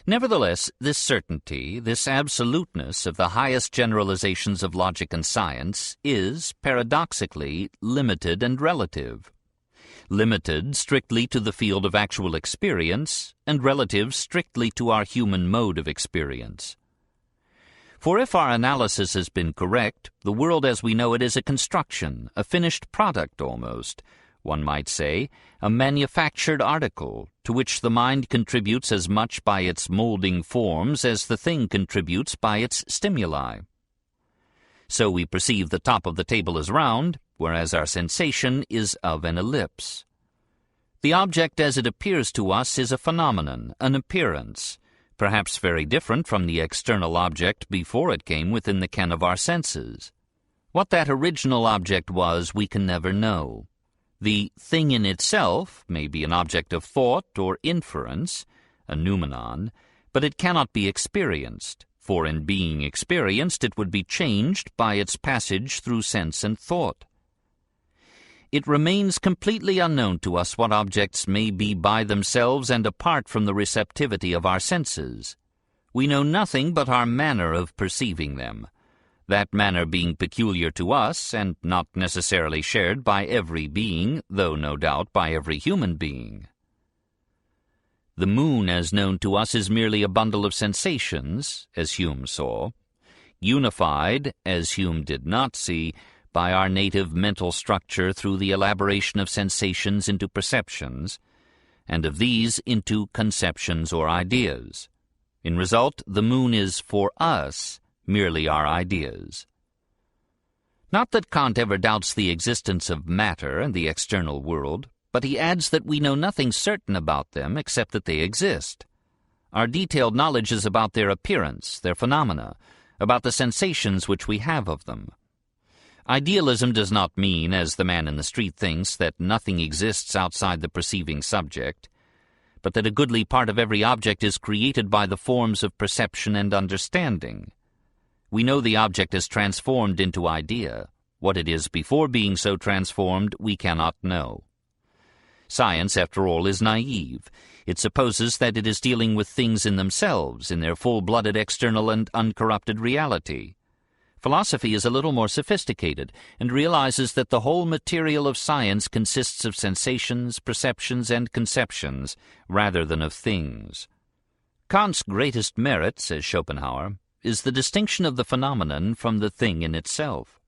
Nevertheless, this certainty, this absoluteness of the highest generalizations of logic and science is, paradoxically, limited and relative. Limited strictly to the field of actual experience, and relative strictly to our human mode of experience. For if our analysis has been correct, the world as we know it is a construction, a finished product almost, one might say, a manufactured article, to which the mind contributes as much by its molding forms as the thing contributes by its stimuli. So we perceive the top of the table as round, whereas our sensation is of an ellipse. The object as it appears to us is a phenomenon, an appearance, perhaps very different from the external object before it came within the ken of our senses. What that original object was, we can never know. The thing in itself may be an object of thought or inference, a noumenon, but it cannot be experienced, for in being experienced it would be changed by its passage through sense and thought. It remains completely unknown to us what objects may be by themselves and apart from the receptivity of our senses. We know nothing but our manner of perceiving them, that manner being peculiar to us and not necessarily shared by every being, though no doubt by every human being. The moon as known to us is merely a bundle of sensations, as Hume saw, unified, as Hume did not see, by our native mental structure through the elaboration of sensations into perceptions, and of these into conceptions or ideas. In result, the moon is, for us, merely our ideas. Not that Kant ever doubts the existence of matter and the external world, but he adds that we know nothing certain about them except that they exist. Our detailed knowledge is about their appearance, their phenomena, about the sensations which we have of them. Idealism does not mean, as the man in the street thinks, that nothing exists outside the perceiving subject, but that a goodly part of every object is created by the forms of perception and understanding. We know the object is transformed into idea. What it is before being so transformed, we cannot know. Science, after all, is naive. It supposes that it is dealing with things in themselves, in their full-blooded external and uncorrupted reality. Philosophy is a little more sophisticated and realizes that the whole material of science consists of sensations, perceptions, and conceptions, rather than of things. Kant's greatest merit, says Schopenhauer, is the distinction of the phenomenon from the thing in itself.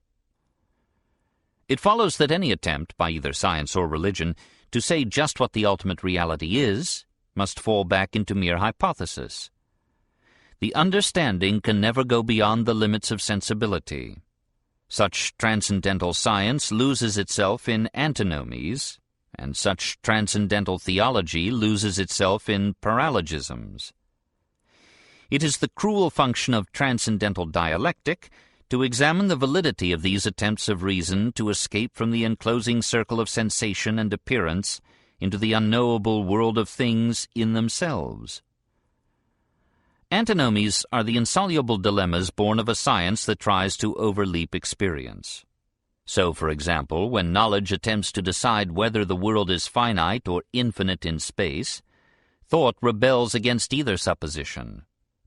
It follows that any attempt, by either science or religion, to say just what the ultimate reality is, must fall back into mere hypothesis. The understanding can never go beyond the limits of sensibility. Such transcendental science loses itself in antinomies, and such transcendental theology loses itself in paralogisms. It is the cruel function of transcendental dialectic to examine the validity of these attempts of reason to escape from the enclosing circle of sensation and appearance into the unknowable world of things in themselves. Antinomies are the insoluble dilemmas born of a science that tries to overleap experience. So, for example, when knowledge attempts to decide whether the world is finite or infinite in space, thought rebels against either supposition.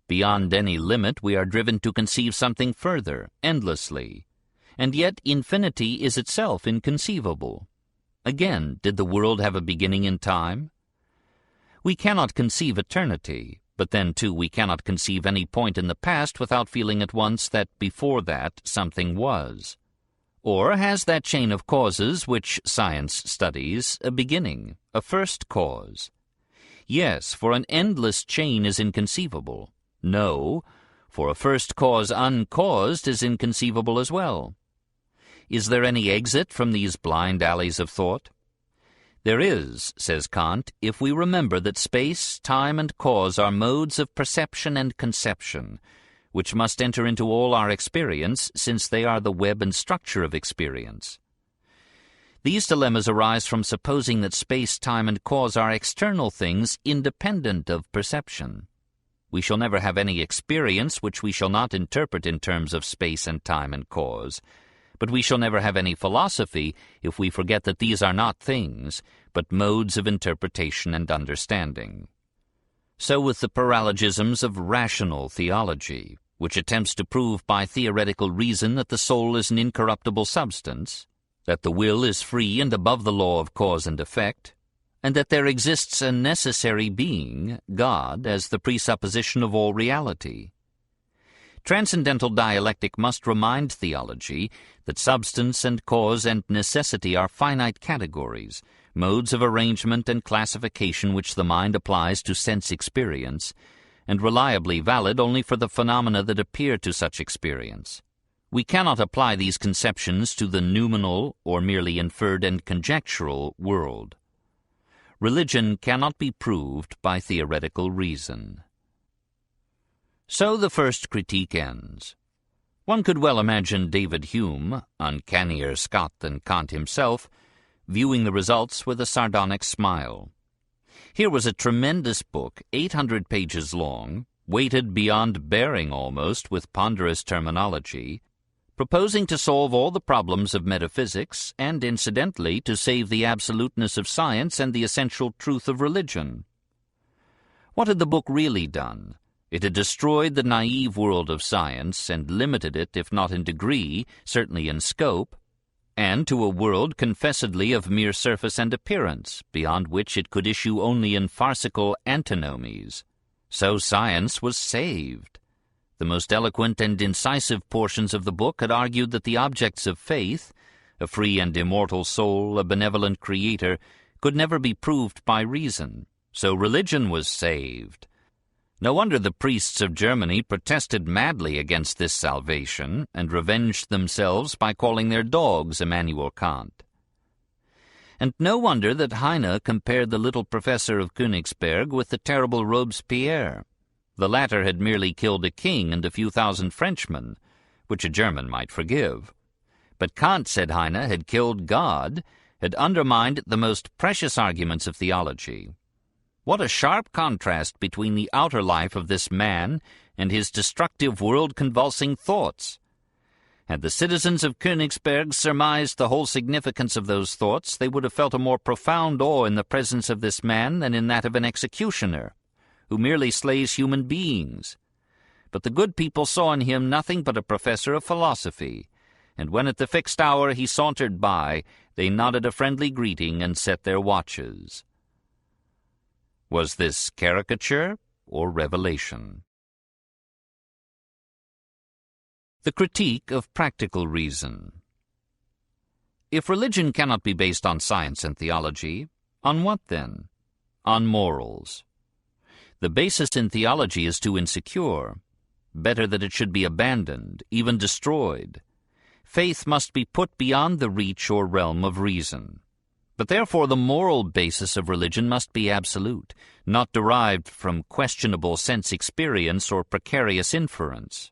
Beyond any limit we are driven to conceive something further, endlessly, and yet infinity is itself inconceivable. Again, did the world have a beginning in time? We cannot conceive eternity. But then, too, we cannot conceive any point in the past without feeling at once that before that something was. Or has that chain of causes which science studies a beginning, a first cause? Yes, for an endless chain is inconceivable. No, for a first cause uncaused is inconceivable as well. Is there any exit from these blind alleys of thought? There is, says Kant, if we remember that space, time, and cause are modes of perception and conception, which must enter into all our experience, since they are the web and structure of experience. These dilemmas arise from supposing that space, time, and cause are external things independent of perception. We shall never have any experience which we shall not interpret in terms of space and time and cause. But we shall never have any philosophy if we forget that these are not things, but modes of interpretation and understanding. So with the paralogisms of rational theology, which attempts to prove by theoretical reason that the soul is an incorruptible substance, that the will is free and above the law of cause and effect, and that there exists a necessary being, God, as the presupposition of all reality. Transcendental dialectic must remind theology that substance and cause and necessity are finite categories, modes of arrangement and classification which the mind applies to sense experience, and reliably valid only for the phenomena that appear to such experience. We cannot apply these conceptions to the noumenal or merely inferred and conjectural world. Religion cannot be proved by theoretical reason. So the first critique ends. One could well imagine David Hume, uncannier Scot than Kant himself, viewing the results with a sardonic smile. Here was a tremendous book, 800 pages long, weighted beyond bearing almost with ponderous terminology, proposing to solve all the problems of metaphysics and, incidentally, to save the absoluteness of science and the essential truth of religion. What had the book really done? It had destroyed the naive world of science and limited it, if not in degree, certainly in scope, and to a world confessedly of mere surface and appearance, beyond which it could issue only in farcical antinomies. So science was saved. The most eloquent and incisive portions of the book had argued that the objects of faith, a free and immortal soul, a benevolent creator, could never be proved by reason. So religion was saved. No wonder the priests of Germany protested madly against this salvation and revenged themselves by calling their dogs Immanuel Kant. And no wonder that Heine compared the little professor of Königsberg with the terrible Robespierre. The latter had merely killed a king and a few thousand Frenchmen, which a German might forgive. But Kant, said Heine, had killed God, had undermined the most precious arguments of theology. What a sharp contrast between the outer life of this man and his destructive world-convulsing thoughts! Had the citizens of Königsberg surmised the whole significance of those thoughts, they would have felt a more profound awe in the presence of this man than in that of an executioner, who merely slays human beings. But the good people saw in him nothing but a professor of philosophy, and when at the fixed hour he sauntered by, they nodded a friendly greeting and set their watches. Was this caricature or revelation? The critique of practical reason. If religion cannot be based on science and theology, on what then? On morals. The basis in theology is too insecure. Better that it should be abandoned, even destroyed. Faith must be put beyond the reach or realm of reason. But therefore the moral basis of religion must be absolute, not derived from questionable sense experience or precarious inference.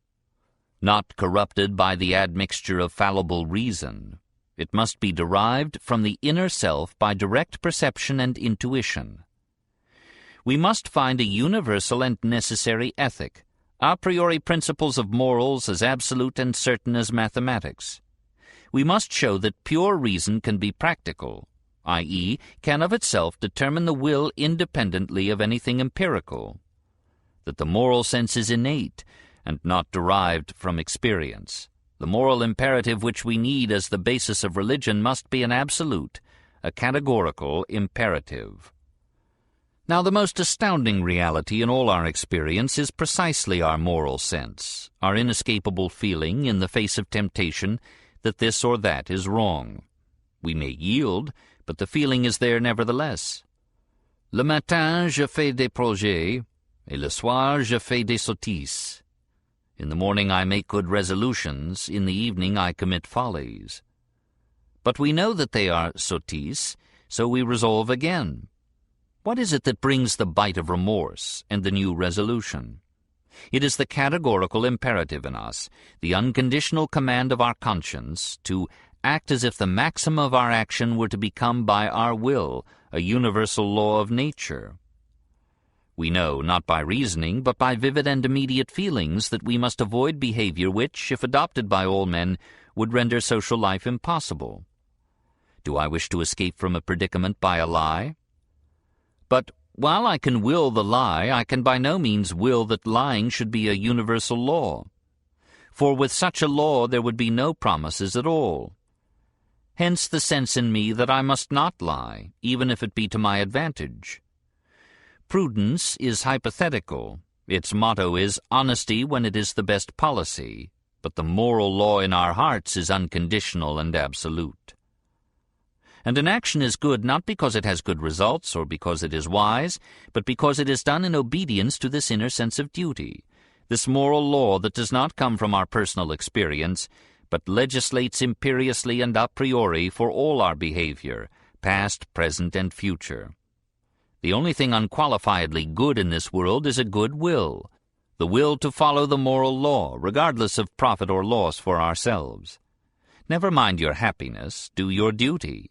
Not corrupted by the admixture of fallible reason. It must be derived from the inner self by direct perception and intuition. We must find a universal and necessary ethic, a priori principles of morals as absolute and certain as mathematics. We must show that pure reason can be practical, i.e., can of itself determine the will independently of anything empirical, that the moral sense is innate and not derived from experience. The moral imperative which we need as the basis of religion must be an absolute, a categorical imperative. Now, the most astounding reality in all our experience is precisely our moral sense, our inescapable feeling in the face of temptation that this or that is wrong. We may yield, but the feeling is there nevertheless. Le matin, je fais des projets, et le soir, je fais des sottises. In the morning I make good resolutions, in the evening I commit follies. But we know that they are sottises, so we resolve again. What is it that brings the bite of remorse and the new resolution? It is the categorical imperative in us, the unconditional command of our conscience to act as if the maxim of our action were to become by our will a universal law of nature. We know, not by reasoning, but by vivid and immediate feelings, that we must avoid behavior which, if adopted by all men, would render social life impossible. Do I wish to escape from a predicament by a lie? But while I can will the lie, I can by no means will that lying should be a universal law. For with such a law there would be no promises at all. Hence the sense in me that I must not lie, even if it be to my advantage. Prudence is hypothetical. Its motto is honesty when it is the best policy, but the moral law in our hearts is unconditional and absolute. And an action is good not because it has good results or because it is wise, but because it is done in obedience to this inner sense of duty, this moral law that does not come from our personal experience, but legislates imperiously and a priori for all our behavior, past, present, and future. The only thing unqualifiedly good in this world is a good will, the will to follow the moral law, regardless of profit or loss for ourselves. Never mind your happiness, do your duty.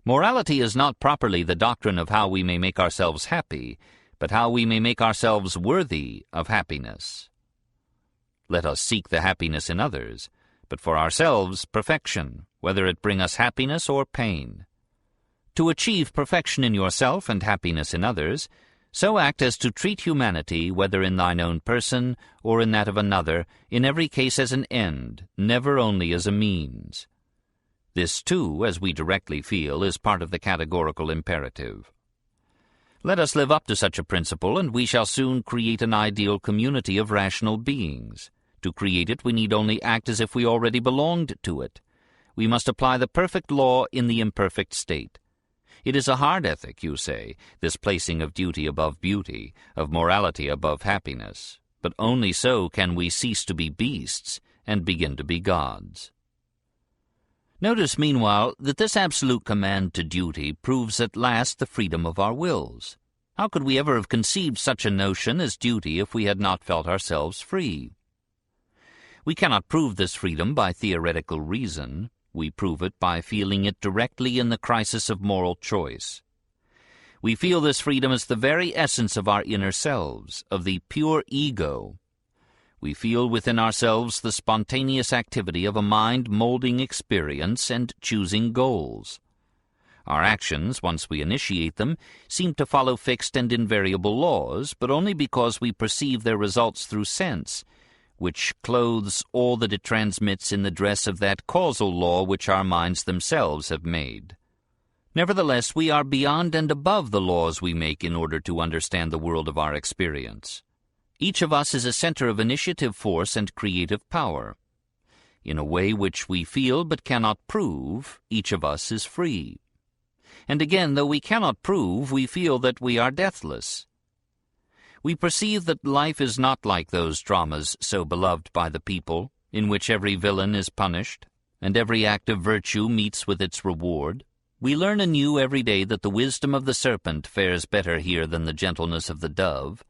Morality is not properly the doctrine of how we may make ourselves happy, but how we may make ourselves worthy of happiness. Let us seek the happiness in others, but for ourselves perfection, whether it bring us happiness or pain. To achieve perfection in yourself and happiness in others, so act as to treat humanity, whether in thine own person or in that of another, in every case as an end, never only as a means. This, too, as we directly feel, is part of the categorical imperative. Let us live up to such a principle, and we shall soon create an ideal community of rational beings. To create it, we need only act as if we already belonged to it. We must apply the perfect law in the imperfect state. It is a hard ethic, you say, this placing of duty above beauty, of morality above happiness. But only so can we cease to be beasts and begin to be gods. Notice, meanwhile, that this absolute command to duty proves at last the freedom of our wills. How could we ever have conceived such a notion as duty if we had not felt ourselves free? We cannot prove this freedom by theoretical reason. We prove it by feeling it directly in the crisis of moral choice. We feel this freedom as the very essence of our inner selves, of the pure ego. We feel within ourselves the spontaneous activity of a mind molding experience and choosing goals. Our actions, once we initiate them, seem to follow fixed and invariable laws, but only because we perceive their results through sense, which clothes all that it transmits in the dress of that causal law which our minds themselves have made. Nevertheless, we are beyond and above the laws we make in order to understand the world of our experience. Each of us is a center of initiative force and creative power. In a way which we feel but cannot prove, each of us is free. And again, though we cannot prove, we feel that we are deathless. We perceive that life is not like those dramas so beloved by the people, in which every villain is punished, and every act of virtue meets with its reward. We learn anew every day that the wisdom of the serpent fares better here than the gentleness of the dove,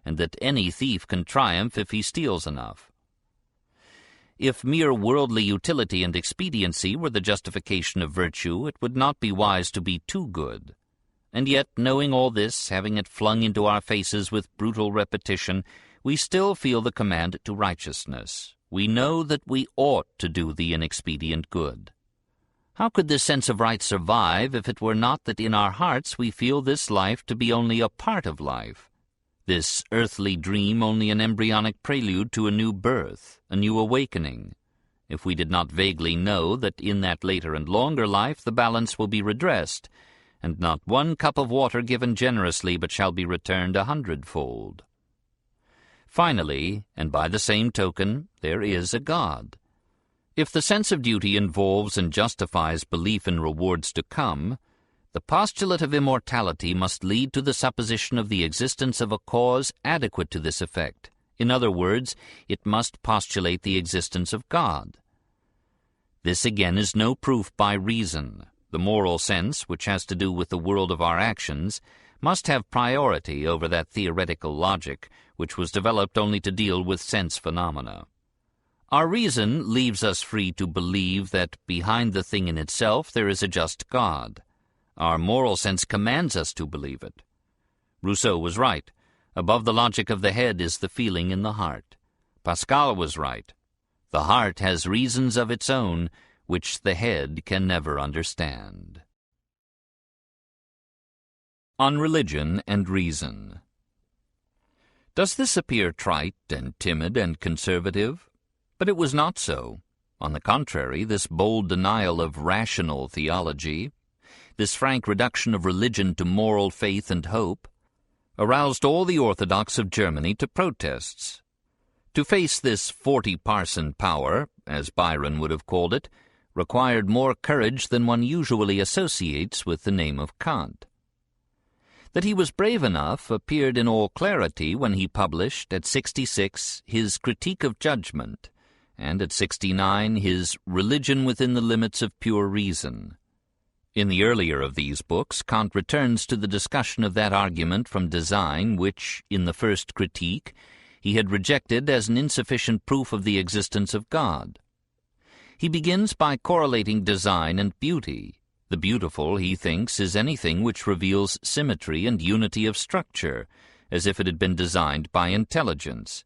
and that any thief can triumph if he steals enough. If mere worldly utility and expediency were the justification of virtue, it would not be wise to be too good. And yet, knowing all this, having it flung into our faces with brutal repetition, we still feel the command to righteousness. We know that we ought to do the inexpedient good. How could this sense of right survive if it were not that in our hearts we feel this life to be only a part of life, this earthly dream only an embryonic prelude to a new birth, a new awakening? If we did not vaguely know that in that later and longer life the balance will be redressed, and not one cup of water given generously but shall be returned 100-fold. Finally, and by the same token, there is a God. If the sense of duty involves and justifies belief in rewards to come, the postulate of immortality must lead to the supposition of the existence of a cause adequate to this effect. In other words, it must postulate the existence of God. This again is no proof by reason. The moral sense, which has to do with the world of our actions, must have priority over that theoretical logic which was developed only to deal with sense phenomena. Our reason leaves us free to believe that behind the thing in itself there is a just God. Our moral sense commands us to believe it. Rousseau was right. Above the logic of the head is the feeling in the heart. Pascal was right. The heart has reasons of its own which the head can never understand. On Religion and Reason. Does this appear trite and timid and conservative? But it was not so. On the contrary, this bold denial of rational theology, this frank reduction of religion to moral faith and hope, aroused all the orthodox of Germany to protests. To face this 40-parson power, as Byron would have called it, required more courage than one usually associates with the name of Kant. That he was brave enough appeared in all clarity when he published, at 66, his Critique of Judgment, and at 69, his Religion Within the Limits of Pure Reason. In the earlier of these books, Kant returns to the discussion of that argument from design which, in the first critique, he had rejected as an insufficient proof of the existence of God. He begins by correlating design and beauty. The beautiful, he thinks, is anything which reveals symmetry and unity of structure, as if it had been designed by intelligence.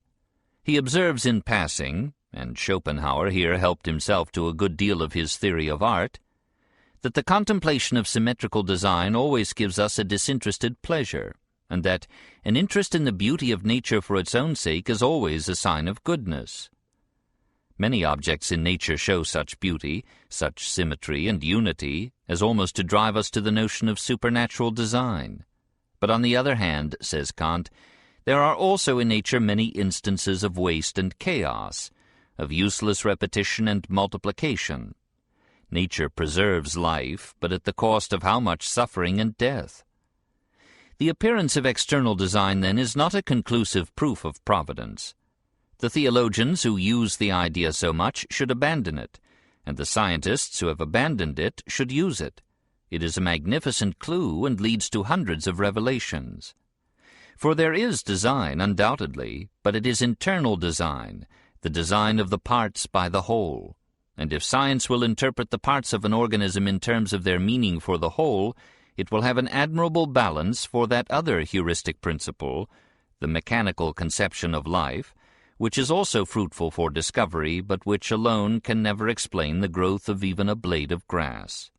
He observes in passing, and Schopenhauer here helped himself to a good deal of his theory of art, that the contemplation of symmetrical design always gives us a disinterested pleasure, and that an interest in the beauty of nature for its own sake is always a sign of goodness. Many objects in nature show such beauty, such symmetry and unity, as almost to drive us to the notion of supernatural design. But on the other hand, says Kant, there are also in nature many instances of waste and chaos, of useless repetition and multiplication. Nature preserves life, but at the cost of how much suffering and death. The appearance of external design, then, is not a conclusive proof of providence. The theologians who use the idea so much should abandon it, and the scientists who have abandoned it should use it. It is a magnificent clue and leads to hundreds of revelations. For there is design, undoubtedly, but it is internal design, the design of the parts by the whole. And if science will interpret the parts of an organism in terms of their meaning for the whole, it will have an admirable balance for that other heuristic principle, the mechanical conception of life, which is also fruitful for discovery, but which alone can never explain the growth of even a blade of grass.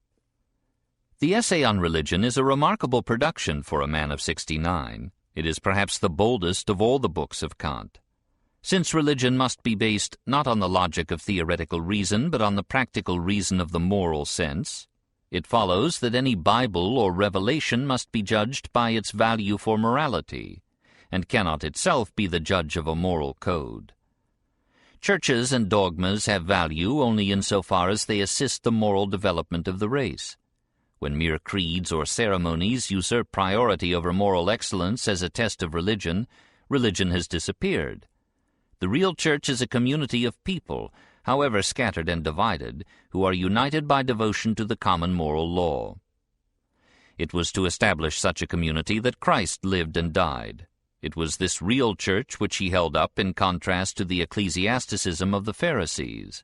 The essay on religion is a remarkable production for a man of 69. It is perhaps the boldest of all the books of Kant. Since religion must be based not on the logic of theoretical reason, but on the practical reason of the moral sense, it follows that any Bible or revelation must be judged by its value for morality, and cannot itself be the judge of a moral code. Churches and dogmas have value only insofar as they assist the moral development of the race. When mere creeds or ceremonies usurp priority over moral excellence as a test of religion, religion has disappeared. The real church is a community of people, however scattered and divided, who are united by devotion to the common moral law. It was to establish such a community that Christ lived and died. It was this real church which he held up in contrast to the ecclesiasticism of the Pharisees.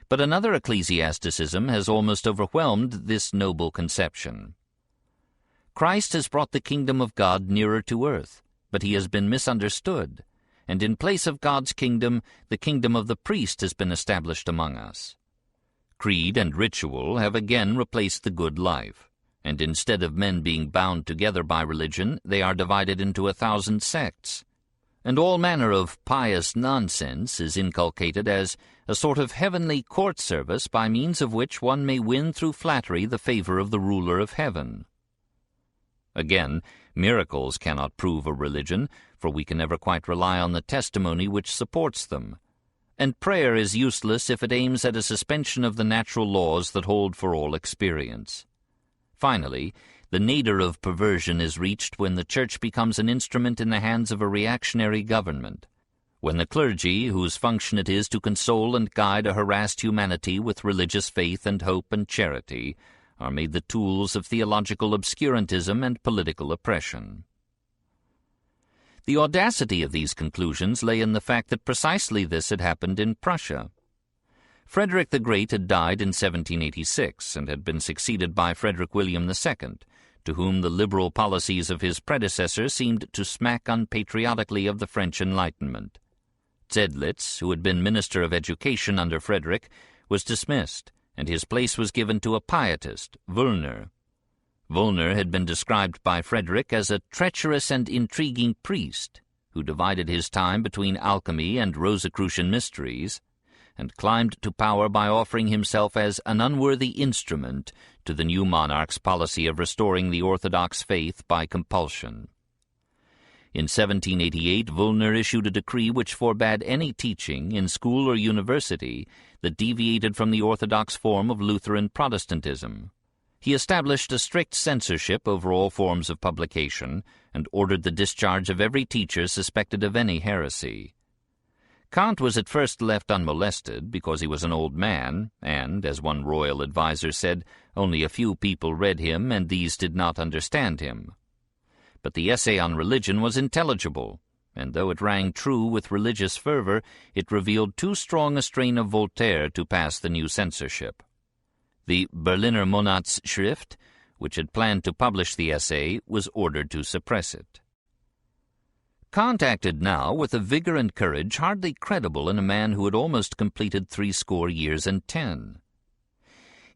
But another ecclesiasticism has almost overwhelmed this noble conception. Christ has brought the kingdom of God nearer to earth, but he has been misunderstood, and in place of God's kingdom, the kingdom of the priest has been established among us. Creed and ritual have again replaced the good life, and instead of men being bound together by religion, they are divided into 1,000 sects, and all manner of pious nonsense is inculcated as a sort of heavenly court service by means of which one may win through flattery the favor of the ruler of heaven. Again, miracles cannot prove a religion, for we can never quite rely on the testimony which supports them. And prayer is useless if it aims at a suspension of the natural laws that hold for all experience. Finally, the nadir of perversion is reached when the Church becomes an instrument in the hands of a reactionary government, when the clergy, whose function it is to console and guide a harassed humanity with religious faith and hope and charity, are made the tools of theological obscurantism and political oppression. The audacity of these conclusions lay in the fact that precisely this had happened in Prussia. Frederick the Great had died in 1786 and had been succeeded by Frederick William II, to whom the liberal policies of his predecessor seemed to smack unpatriotically of the French Enlightenment. Zedlitz, who had been Minister of Education under Frederick, was dismissed, and his place was given to a pietist, Wöllner. Wöllner had been described by Frederick as a treacherous and intriguing priest who divided his time between alchemy and Rosicrucian mysteries, and climbed to power by offering himself as an unworthy instrument to the new monarch's policy of restoring the Orthodox faith by compulsion. In 1788, Wöllner issued a decree which forbade any teaching, in school or university, that deviated from the orthodox form of Lutheran Protestantism. He established a strict censorship over all forms of publication and ordered the discharge of every teacher suspected of any heresy. Kant was at first left unmolested because he was an old man, and, as one royal adviser said, only a few people read him, and these did not understand him. But the essay on religion was intelligible, and though it rang true with religious fervor, it revealed too strong a strain of Voltaire to pass the new censorship. The Berliner Monatsschrift, which had planned to publish the essay, was ordered to suppress it. Kant acted now with a vigor and courage hardly credible in a man who had almost completed 80 years and 10.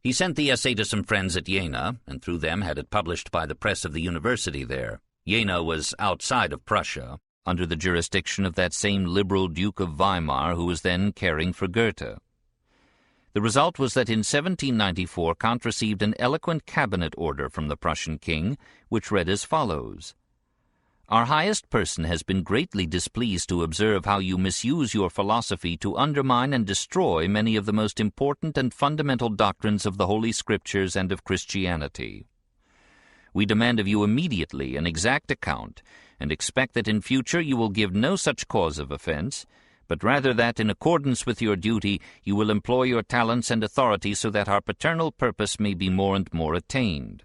He sent the essay to some friends at Jena, and through them had it published by the press of the university there. Jena was outside of Prussia, under the jurisdiction of that same liberal Duke of Weimar who was then caring for Goethe. The result was that in 1794 Kant received an eloquent cabinet order from the Prussian king, which read as follows: "Our highest person has been greatly displeased to observe how you misuse your philosophy to undermine and destroy many of the most important and fundamental doctrines of the Holy Scriptures and of Christianity. We demand of you immediately an exact account, and expect that in future you will give no such cause of offense, but rather that, in accordance with your duty, you will employ your talents and authority so that our paternal purpose may be more and more attained.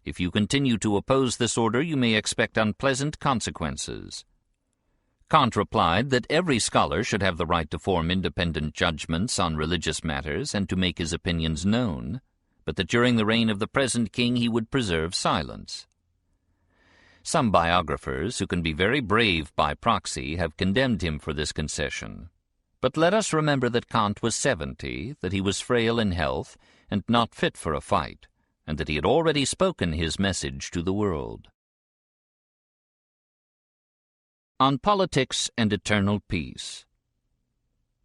If you continue to oppose this order, you may expect unpleasant consequences." Kant replied that every scholar should have the right to form independent judgments on religious matters and to make his opinions known, but that during the reign of the present king he would preserve silence. Some biographers, who can be very brave by proxy, have condemned him for this concession. But let us remember that Kant was 70, that he was frail in health, and not fit for a fight, and that he had already spoken his message to the world. On Politics and Eternal Peace.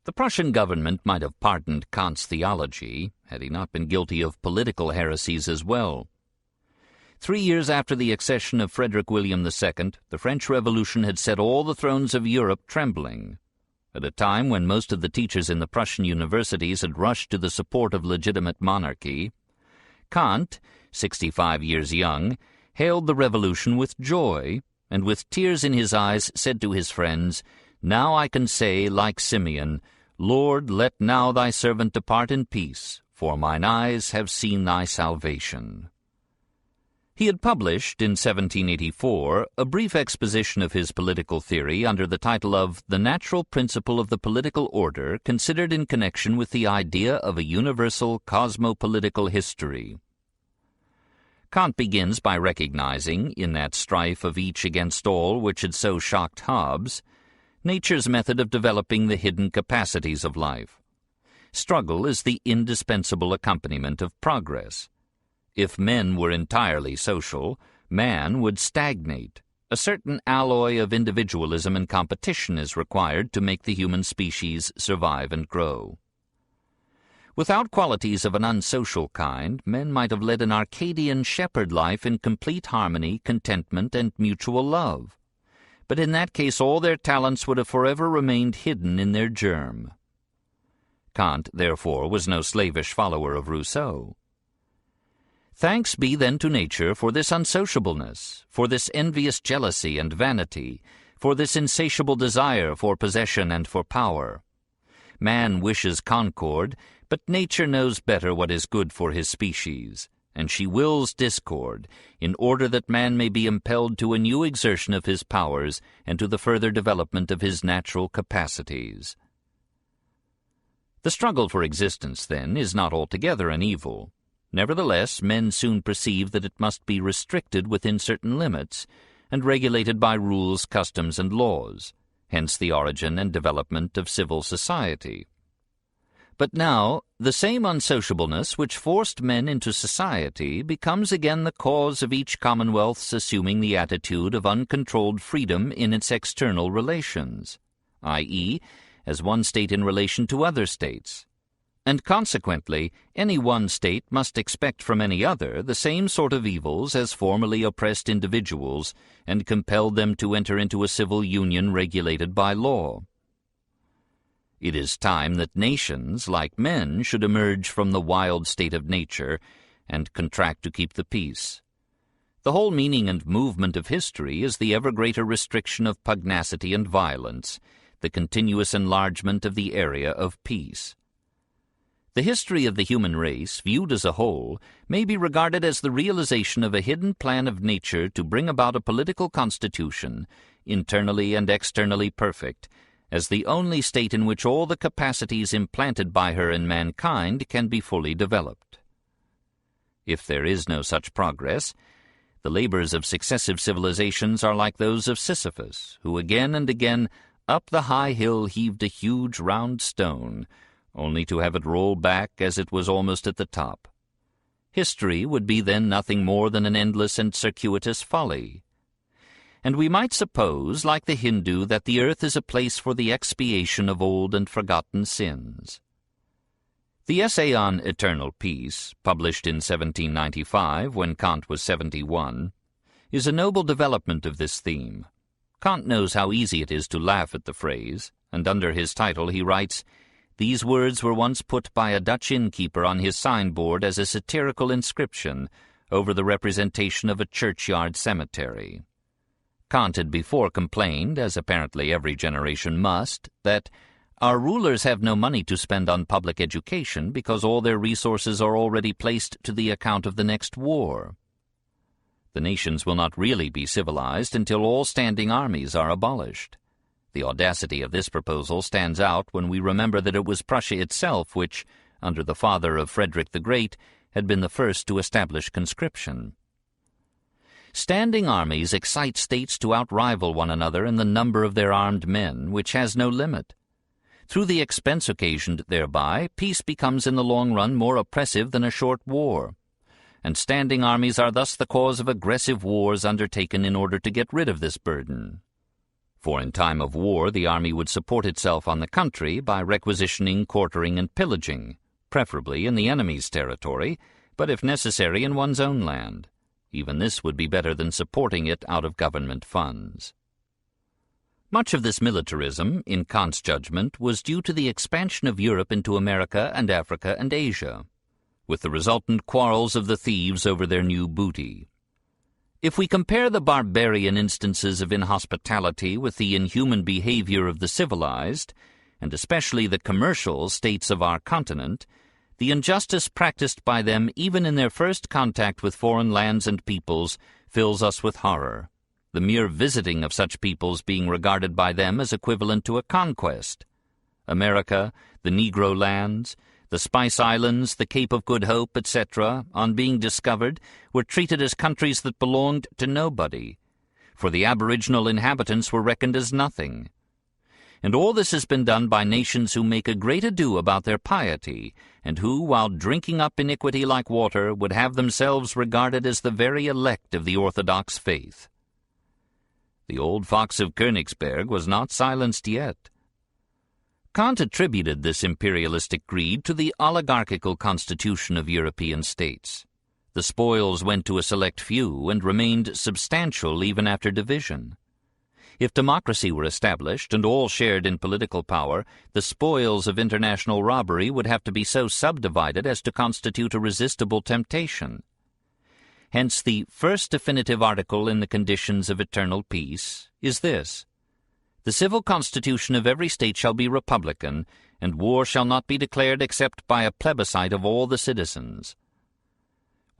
The Prussian government might have pardoned Kant's theology had he not been guilty of political heresies as well. 3 years after the accession of Frederick William II, the French Revolution had set all the thrones of Europe trembling. At a time when most of the teachers in the Prussian universities had rushed to the support of legitimate monarchy, Kant, 65 years young, hailed the revolution with joy, and with tears in his eyes said to his friends, "Now I can say, like Simeon, Lord, let now thy servant depart in peace, for mine eyes have seen thy salvation." He had published, in 1784, a brief exposition of his political theory under the title of The Natural Principle of the Political Order Considered in Connection with the Idea of a Universal Cosmopolitical History. Kant begins by recognizing, in that strife of each against all which had so shocked Hobbes, nature's method of developing the hidden capacities of life. Struggle is the indispensable accompaniment of progress. If men were entirely social, man would stagnate. A certain alloy of individualism and competition is required to make the human species survive and grow. Without qualities of an unsocial kind, men might have led an Arcadian shepherd life in complete harmony, contentment, and mutual love. But in that case all their talents would have forever remained hidden in their germ. Kant, therefore, was no slavish follower of Rousseau. Thanks be then to nature for this unsociableness, for this envious jealousy and vanity, for this insatiable desire for possession and for power. Man wishes concord, but nature knows better what is good for his species, and she wills discord, in order that man may be impelled to a new exertion of his powers and to the further development of his natural capacities. The struggle for existence, then, is not altogether an evil. Nevertheless, men soon perceive that it must be restricted within certain limits, and regulated by rules, customs, and laws, hence the origin and development of civil society. But now, the same unsociableness which forced men into society becomes again the cause of each commonwealth's assuming the attitude of uncontrolled freedom in its external relations, i.e., as one state in relation to other states. And consequently, any one state must expect from any other the same sort of evils as formerly oppressed individuals and compelled them to enter into a civil union regulated by law. It is time that nations, like men, should emerge from the wild state of nature and contract to keep the peace. The whole meaning and movement of history is the ever greater restriction of pugnacity and violence, the continuous enlargement of the area of peace. The history of the human race, viewed as a whole, may be regarded as the realization of a hidden plan of nature to bring about a political constitution, internally and externally perfect, as the only state in which all the capacities implanted by her in mankind can be fully developed. If there is no such progress, the labors of successive civilizations are like those of Sisyphus, who again and again up the high hill heaved a huge round stone, only to have it roll back as it was almost at the top. History would be then nothing more than an endless and circuitous folly. And we might suppose, like the Hindu, that the earth is a place for the expiation of old and forgotten sins. The essay on Eternal Peace, published in 1795, when Kant was 71, is a noble development of this theme. Kant knows how easy it is to laugh at the phrase, and under his title he writes, "These words were once put by a Dutch innkeeper on his signboard as a satirical inscription over the representation of a churchyard cemetery." Kant had before complained, as apparently every generation must, that our rulers have no money to spend on public education because all their resources are already placed to the account of the next war. The nations will not really be civilized until all standing armies are abolished. The audacity of this proposal stands out when we remember that it was Prussia itself which, under the father of Frederick the Great, had been the first to establish conscription. Standing armies excite states to outrival one another in the number of their armed men, which has no limit. Through the expense occasioned thereby, peace becomes in the long run more oppressive than a short war, and standing armies are thus the cause of aggressive wars undertaken in order to get rid of this burden. For in time of war the army would support itself on the country by requisitioning, quartering, and pillaging, preferably in the enemy's territory, but if necessary in one's own land. Even this would be better than supporting it out of government funds. Much of this militarism, in Kant's judgment, was due to the expansion of Europe into America and Africa and Asia, with the resultant quarrels of the thieves over their new booty. If we compare the barbarian instances of inhospitality with the inhuman behavior of the civilized, and especially the commercial states of our continent, the injustice practiced by them even in their first contact with foreign lands and peoples fills us with horror, the mere visiting of such peoples being regarded by them as equivalent to a conquest. America, the Negro lands, the Spice Islands, the Cape of Good Hope, etc., on being discovered, were treated as countries that belonged to nobody, for the aboriginal inhabitants were reckoned as nothing. And all this has been done by nations who make a great ado about their piety, and who, while drinking up iniquity like water, would have themselves regarded as the very elect of the orthodox faith. The old fox of Königsberg was not silenced yet. Kant attributed this imperialistic greed to the oligarchical constitution of European states. The spoils went to a select few and remained substantial even after division. If democracy were established and all shared in political power, the spoils of international robbery would have to be so subdivided as to constitute a resistible temptation. Hence the first definitive article in the conditions of eternal peace is this: the civil constitution of every state shall be republican, and war shall not be declared except by a plebiscite of all the citizens.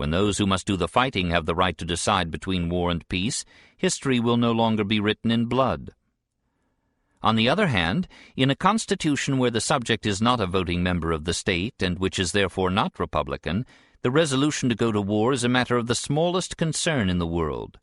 When those who must do the fighting have the right to decide between war and peace, history will no longer be written in blood. On the other hand, in a constitution where the subject is not a voting member of the state, and which is therefore not republican, the resolution to go to war is a matter of the smallest concern in the world.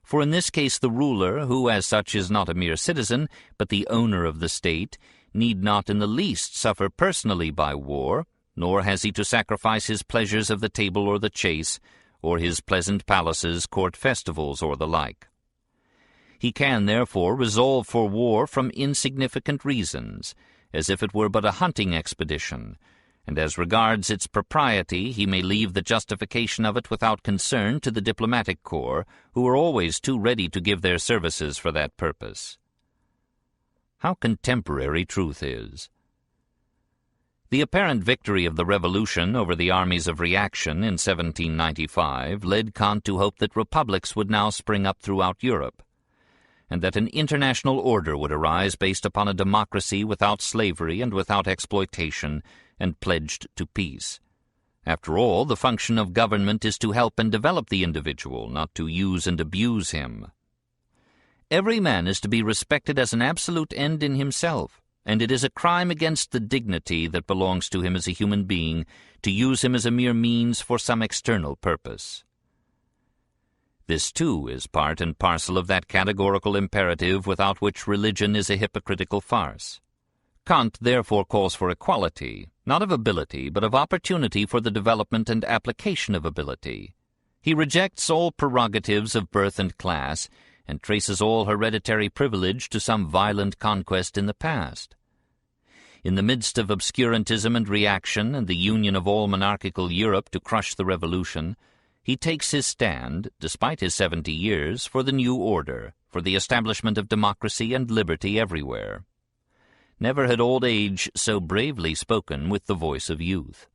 For in this case the ruler, who as such is not a mere citizen, but the owner of the state, need not in the least suffer personally by war, nor has he to sacrifice his pleasures of the table or the chase, or his pleasant palaces, court festivals, or the like. He can, therefore, resolve for war from insignificant reasons, as if it were but a hunting expedition, and as regards its propriety he may leave the justification of it without concern to the diplomatic corps, who are always too ready to give their services for that purpose. How contemporary truth is! The apparent victory of the Revolution over the armies of reaction in 1795 led Kant to hope that republics would now spring up throughout Europe, and that an international order would arise based upon a democracy without slavery and without exploitation, and pledged to peace. After all, the function of government is to help and develop the individual, not to use and abuse him. Every man is to be respected as an absolute end in himself, and it is a crime against the dignity that belongs to him as a human being to use him as a mere means for some external purpose. This, too, is part and parcel of that categorical imperative without which religion is a hypocritical farce. Kant therefore calls for equality, not of ability, but of opportunity for the development and application of ability. He rejects all prerogatives of birth and class, and traces all hereditary privilege to some violent conquest in the past. In the midst of obscurantism and reaction and the union of all monarchical Europe to crush the Revolution, he takes his stand, despite his 70 years, for the new order, for the establishment of democracy and liberty everywhere. Never had old age so bravely spoken with the voice of youth.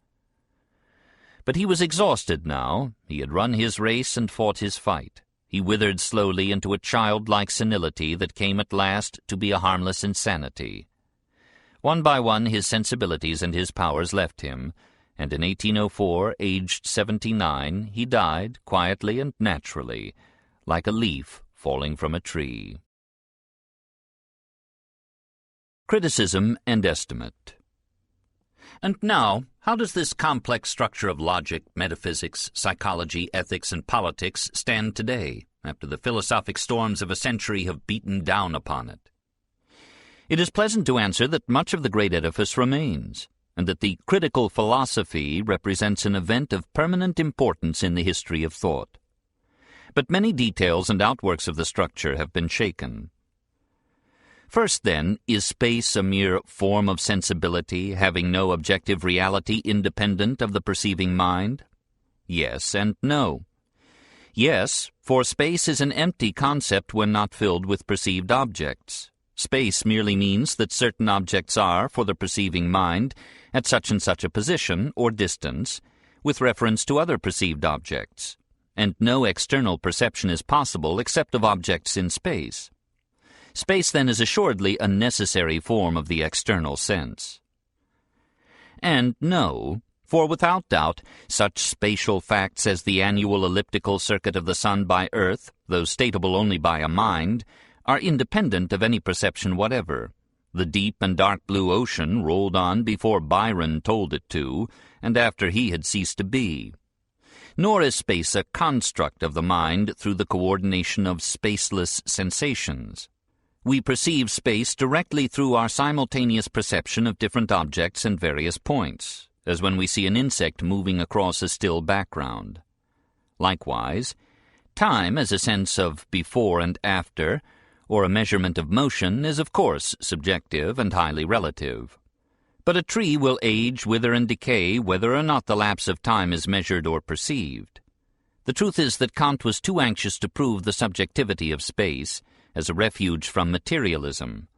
But he was exhausted now. He had run his race and fought his fight. He withered slowly into a childlike senility that came at last to be a harmless insanity. One by one his sensibilities and his powers left him, and in 1804, aged 79, he died quietly and naturally, like a leaf falling from a tree. Criticism and estimate. And now, how does this complex structure of logic, metaphysics, psychology, ethics, and politics stand today, after the philosophic storms of a century have beaten down upon it? It is pleasant to answer that much of the great edifice remains, and that the critical philosophy represents an event of permanent importance in the history of thought. But many details and outworks of the structure have been shaken. First, then, is space a mere form of sensibility, having no objective reality independent of the perceiving mind? Yes and no. Yes, for space is an empty concept when not filled with perceived objects. Space merely means that certain objects are, for the perceiving mind, at such and such a position or distance, with reference to other perceived objects, and no external perception is possible except of objects in space. Space, then, is assuredly a necessary form of the external sense. And no, for without doubt, such spatial facts as the annual elliptical circuit of the sun by Earth, though stateable only by a mind, are independent of any perception whatever. The deep and dark blue ocean rolled on before Byron told it to, and after he had ceased to be. Nor is space a construct of the mind through the coordination of spaceless sensations. We perceive space directly through our simultaneous perception of different objects and various points, as when we see an insect moving across a still background. Likewise, time as a sense of before and after, or a measurement of motion, is of course subjective and highly relative. But a tree will age, wither, and decay whether or not the lapse of time is measured or perceived. The truth is that Kant was too anxious to prove the subjectivity of space as a refuge from materialism.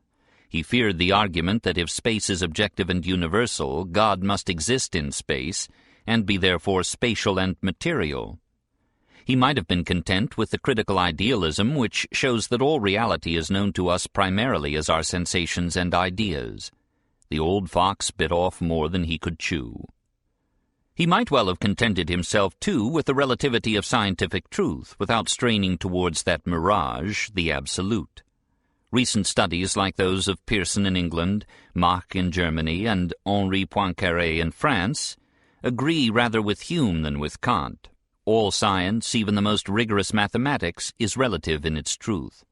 He feared the argument that if space is objective and universal, God must exist in space, and be therefore spatial and material. He might have been content with the critical idealism which shows that all reality is known to us primarily as our sensations and ideas. The old fox bit off more than he could chew. He might well have contented himself, too, with the relativity of scientific truth, without straining towards that mirage, the absolute. Recent studies like those of Pearson in England, Mach in Germany, and Henri Poincaré in France agree rather with Hume than with Kant. All science, even the most rigorous mathematics, is relative in its truth.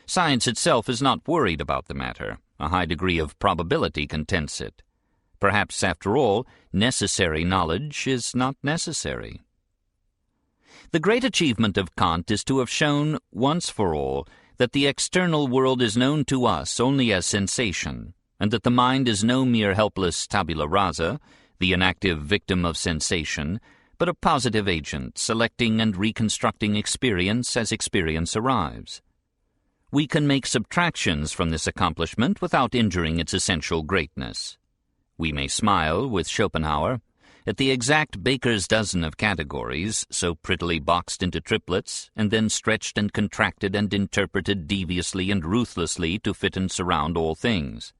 Science itself is not worried about the matter. A high degree of probability contents it. Perhaps, after all, necessary knowledge is not necessary. The great achievement of Kant is to have shown, once for all, that the external world is known to us only as sensation, and that the mind is no mere helpless tabula rasa, the inactive victim of sensation, but a positive agent, selecting and reconstructing experience as experience arrives. We can make subtractions from this accomplishment without injuring its essential greatness. We may smile, with Schopenhauer, at the exact baker's dozen of categories, so prettily boxed into triplets, and then stretched and contracted and interpreted deviously and ruthlessly to fit and surround all things.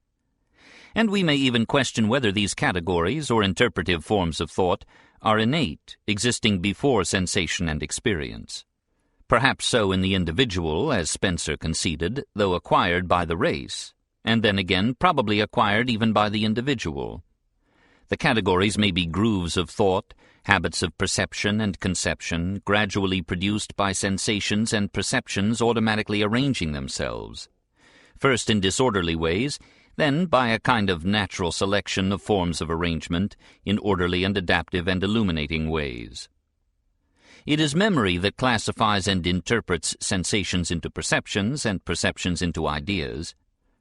And we may even question whether these categories, or interpretive forms of thought, are innate, existing before sensation and experience. Perhaps so in the individual, as Spencer conceded, though acquired by the race, and then again probably acquired even by the individual. The categories may be grooves of thought, habits of perception and conception, gradually produced by sensations and perceptions automatically arranging themselves, first in disorderly ways, then by a kind of natural selection of forms of arrangement in orderly and adaptive and illuminating ways. It is memory that classifies and interprets sensations into perceptions and perceptions into ideas,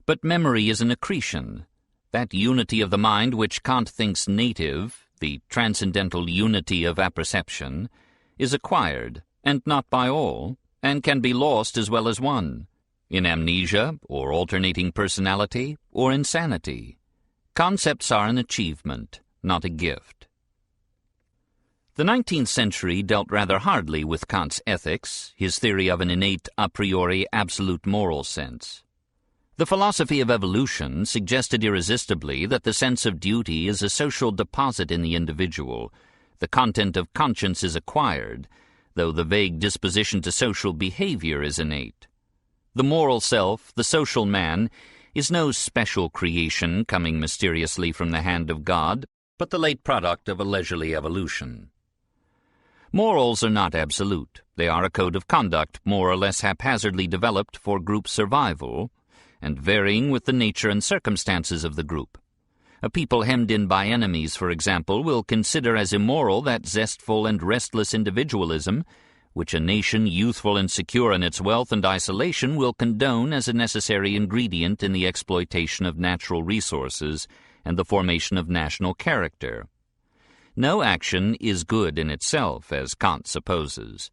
but memory is an accretion. That unity of the mind which Kant thinks native, the transcendental unity of apperception, is acquired, and not by all, and can be lost as well as won, in amnesia, or alternating personality, or insanity. Concepts are an achievement, not a gift. The 19th century dealt rather hardly with Kant's ethics, his theory of an innate a priori absolute moral sense. The philosophy of evolution suggested irresistibly that the sense of duty is a social deposit in the individual. The content of conscience is acquired, though the vague disposition to social behavior is innate. The moral self, the social man, is no special creation coming mysteriously from the hand of God, but the late product of a leisurely evolution. Morals are not absolute. They are a code of conduct more or less haphazardly developed for group survival, and varying with the nature and circumstances of the group. A people hemmed in by enemies, for example, will consider as immoral that zestful and restless individualism which a nation youthful and secure in its wealth and isolation will condone as a necessary ingredient in the exploitation of natural resources and the formation of national character. No action is good in itself, as Kant supposes.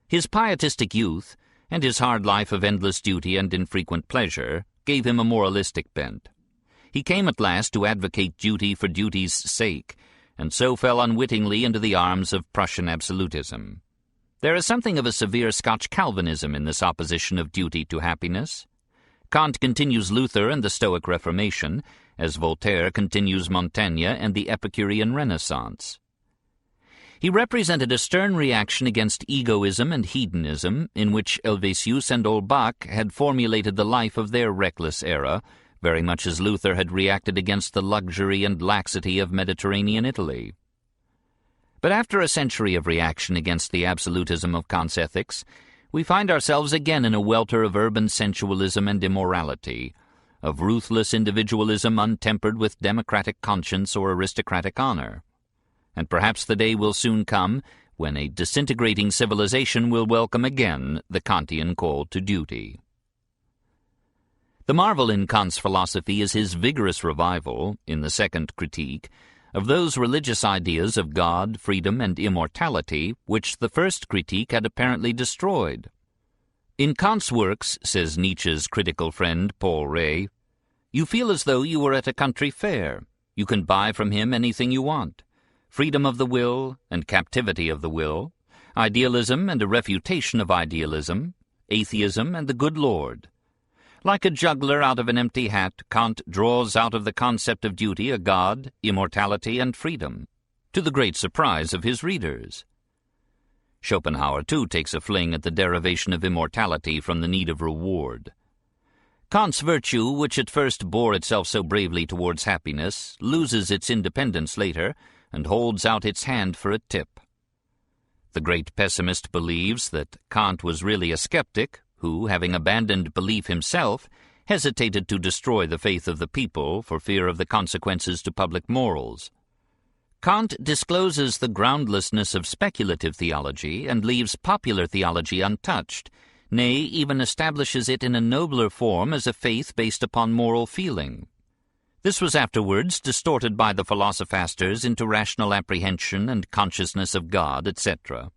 His pietistic youth, and his hard life of endless duty and infrequent pleasure, gave him a moralistic bent. He came at last to advocate duty for duty's sake, and so fell unwittingly into the arms of Prussian absolutism. There is something of a severe Scotch Calvinism in this opposition of duty to happiness. Kant continues Luther and the Stoic Reformation, as Voltaire continues Montaigne and the Epicurean Renaissance. He represented a stern reaction against egoism and hedonism, in which Helvetius and Holbach had formulated the life of their reckless era, very much as Luther had reacted against the luxury and laxity of Mediterranean Italy. But after a century of reaction against the absolutism of Kant's ethics, we find ourselves again in a welter of urban sensualism and immorality, of ruthless individualism untempered with democratic conscience or aristocratic honor. And perhaps the day will soon come when a disintegrating civilization will welcome again the Kantian call to duty. The marvel in Kant's philosophy is his vigorous revival, in the second critique, of those religious ideas of God, freedom, and immortality which the first critique had apparently destroyed. In Kant's works, says Nietzsche's critical friend Paul Ray, you feel as though you were at a country fair. You can buy from him anything you want. Freedom of the will and captivity of the will, idealism and a refutation of idealism, atheism and the good Lord. Like a juggler out of an empty hat, Kant draws out of the concept of duty a God, immortality, and freedom. to the great surprise of his readers. Schopenhauer, too, takes a fling at the derivation of immortality from the need of reward. Kant's virtue, which at first bore itself so bravely towards happiness, loses its independence later and holds out its hand for a tip. The great pessimist believes that Kant was really a skeptic who, having abandoned belief himself, hesitated to destroy the faith of the people for fear of the consequences to public morals. Kant discloses the groundlessness of speculative theology and leaves popular theology untouched, nay, even establishes it in a nobler form as a faith based upon moral feeling. This was afterwards distorted by the philosophasters into rational apprehension and consciousness of God, etc.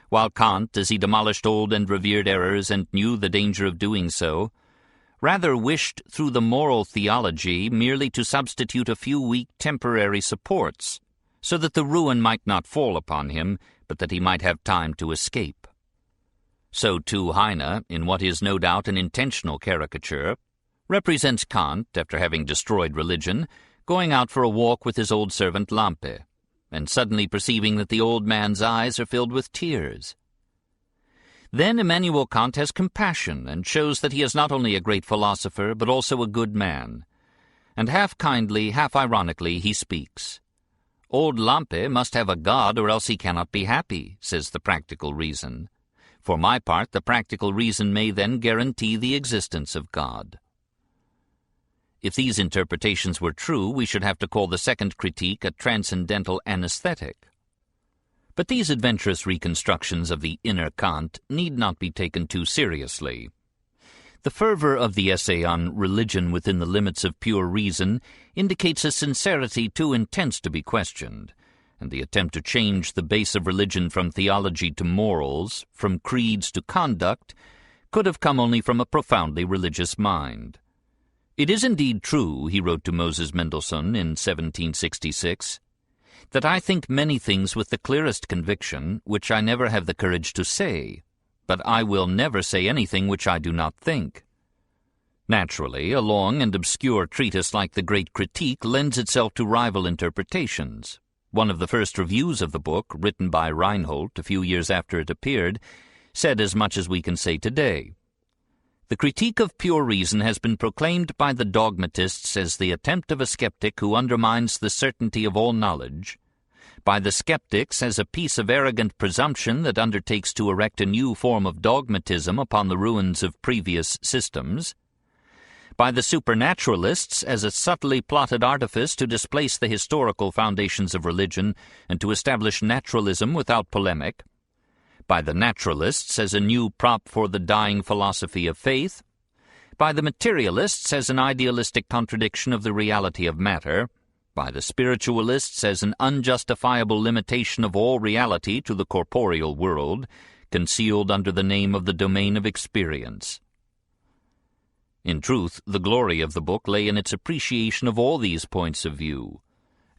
While Kant, as he demolished old and revered errors and knew the danger of doing so, rather wished through the moral theology merely to substitute a few weak temporary supports, so that the ruin might not fall upon him, but that he might have time to escape. So too Heine, in what is no doubt an intentional caricature, represents Kant, after having destroyed religion, going out for a walk with his old servant Lampe, and suddenly perceiving that the old man's eyes are filled with tears. Then Immanuel Kant has compassion and shows that he is not only a great philosopher, but also a good man. And half kindly, half ironically, he speaks. "Old Lampe must have a god or else he cannot be happy," says the practical reason. For my part, the practical reason may then guarantee the existence of God. If these interpretations were true, we should have to call the second critique a transcendental anesthetic. But these adventurous reconstructions of the inner Kant need not be taken too seriously. The fervor of the essay on religion within the limits of pure reason indicates a sincerity too intense to be questioned, and the attempt to change the base of religion from theology to morals, from creeds to conduct, could have come only from a profoundly religious mind. "It is indeed true," he wrote to Moses Mendelssohn in 1766, "that I think many things with the clearest conviction, which I never have the courage to say, but I will never say anything which I do not think." Naturally, a long and obscure treatise like the Great Critique lends itself to rival interpretations. One of the first reviews of the book, written by Reinhold a few years after it appeared, said as much as we can say today. "The Critique of Pure Reason has been proclaimed by the dogmatists as the attempt of a skeptic who undermines the certainty of all knowledge, by the skeptics as a piece of arrogant presumption that undertakes to erect a new form of dogmatism upon the ruins of previous systems, by the supernaturalists as a subtly plotted artifice to displace the historical foundations of religion and to establish naturalism without polemic, by the naturalists as a new prop for the dying philosophy of faith, by the materialists as an idealistic contradiction of the reality of matter, by the spiritualists as an unjustifiable limitation of all reality to the corporeal world, concealed under the name of the domain of experience." In truth, the glory of the book lay in its appreciation of all these points of view,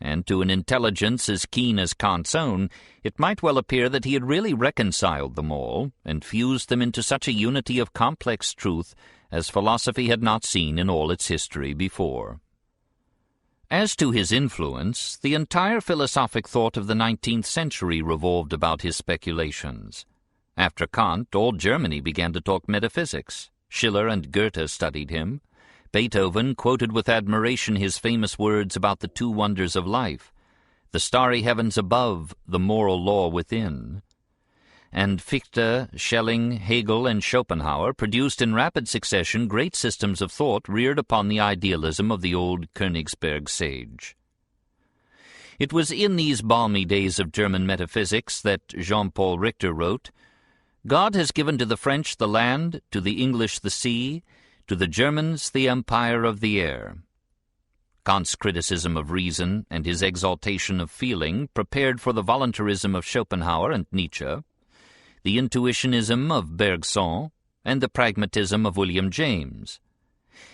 and to an intelligence as keen as Kant's own, it might well appear that he had really reconciled them all, and fused them into such a unity of complex truth as philosophy had not seen in all its history before. As to his influence, the entire philosophic thought of the 19th century revolved about his speculations. After Kant, all Germany began to talk metaphysics. Schiller and Goethe studied him. Beethoven quoted with admiration his famous words about the two wonders of life, the starry heavens above, the moral law within. And Fichte, Schelling, Hegel, and Schopenhauer produced in rapid succession great systems of thought reared upon the idealism of the old Königsberg sage. It was in these balmy days of German metaphysics that Jean-Paul Richter wrote, "God has given to the French the land, to the English the sea, to the Germans the empire of the air." Kant's criticism of reason and his exaltation of feeling prepared for the voluntarism of Schopenhauer and Nietzsche, the intuitionism of Bergson, and the pragmatism of William James.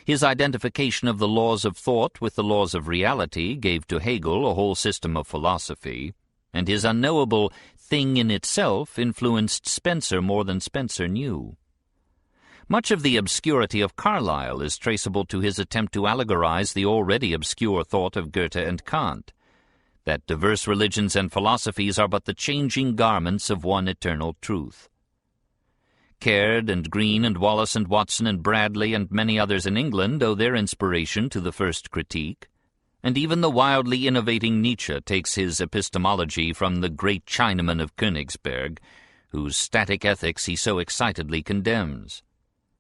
His identification of the laws of thought with the laws of reality gave to Hegel a whole system of philosophy, and his unknowable thing in itself influenced Spencer more than Spencer knew. Much of the obscurity of Carlyle is traceable to his attempt to allegorize the already obscure thought of Goethe and Kant. that diverse religions and philosophies are but the changing garments of one eternal truth. Caird and Green and Wallace and Watson and Bradley and many others in England owe their inspiration to the first critique, and even the wildly innovating Nietzsche takes his epistemology from the great Chinaman of Königsberg, whose static ethics he so excitedly condemns.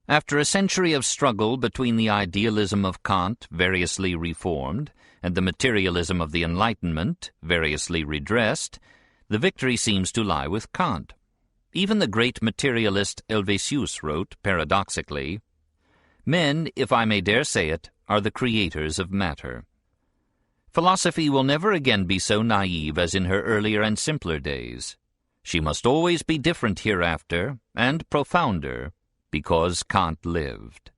After a century of struggle between the idealism of Kant, variously reformed, and the materialism of the Enlightenment, variously redressed, the victory seems to lie with Kant. Even the great materialist Helvetius wrote, paradoxically, "Men, if I may dare say it, are the creators of matter." Philosophy will never again be so naive as in her earlier and simpler days. She must always be different hereafter, and profounder, because Kant lived.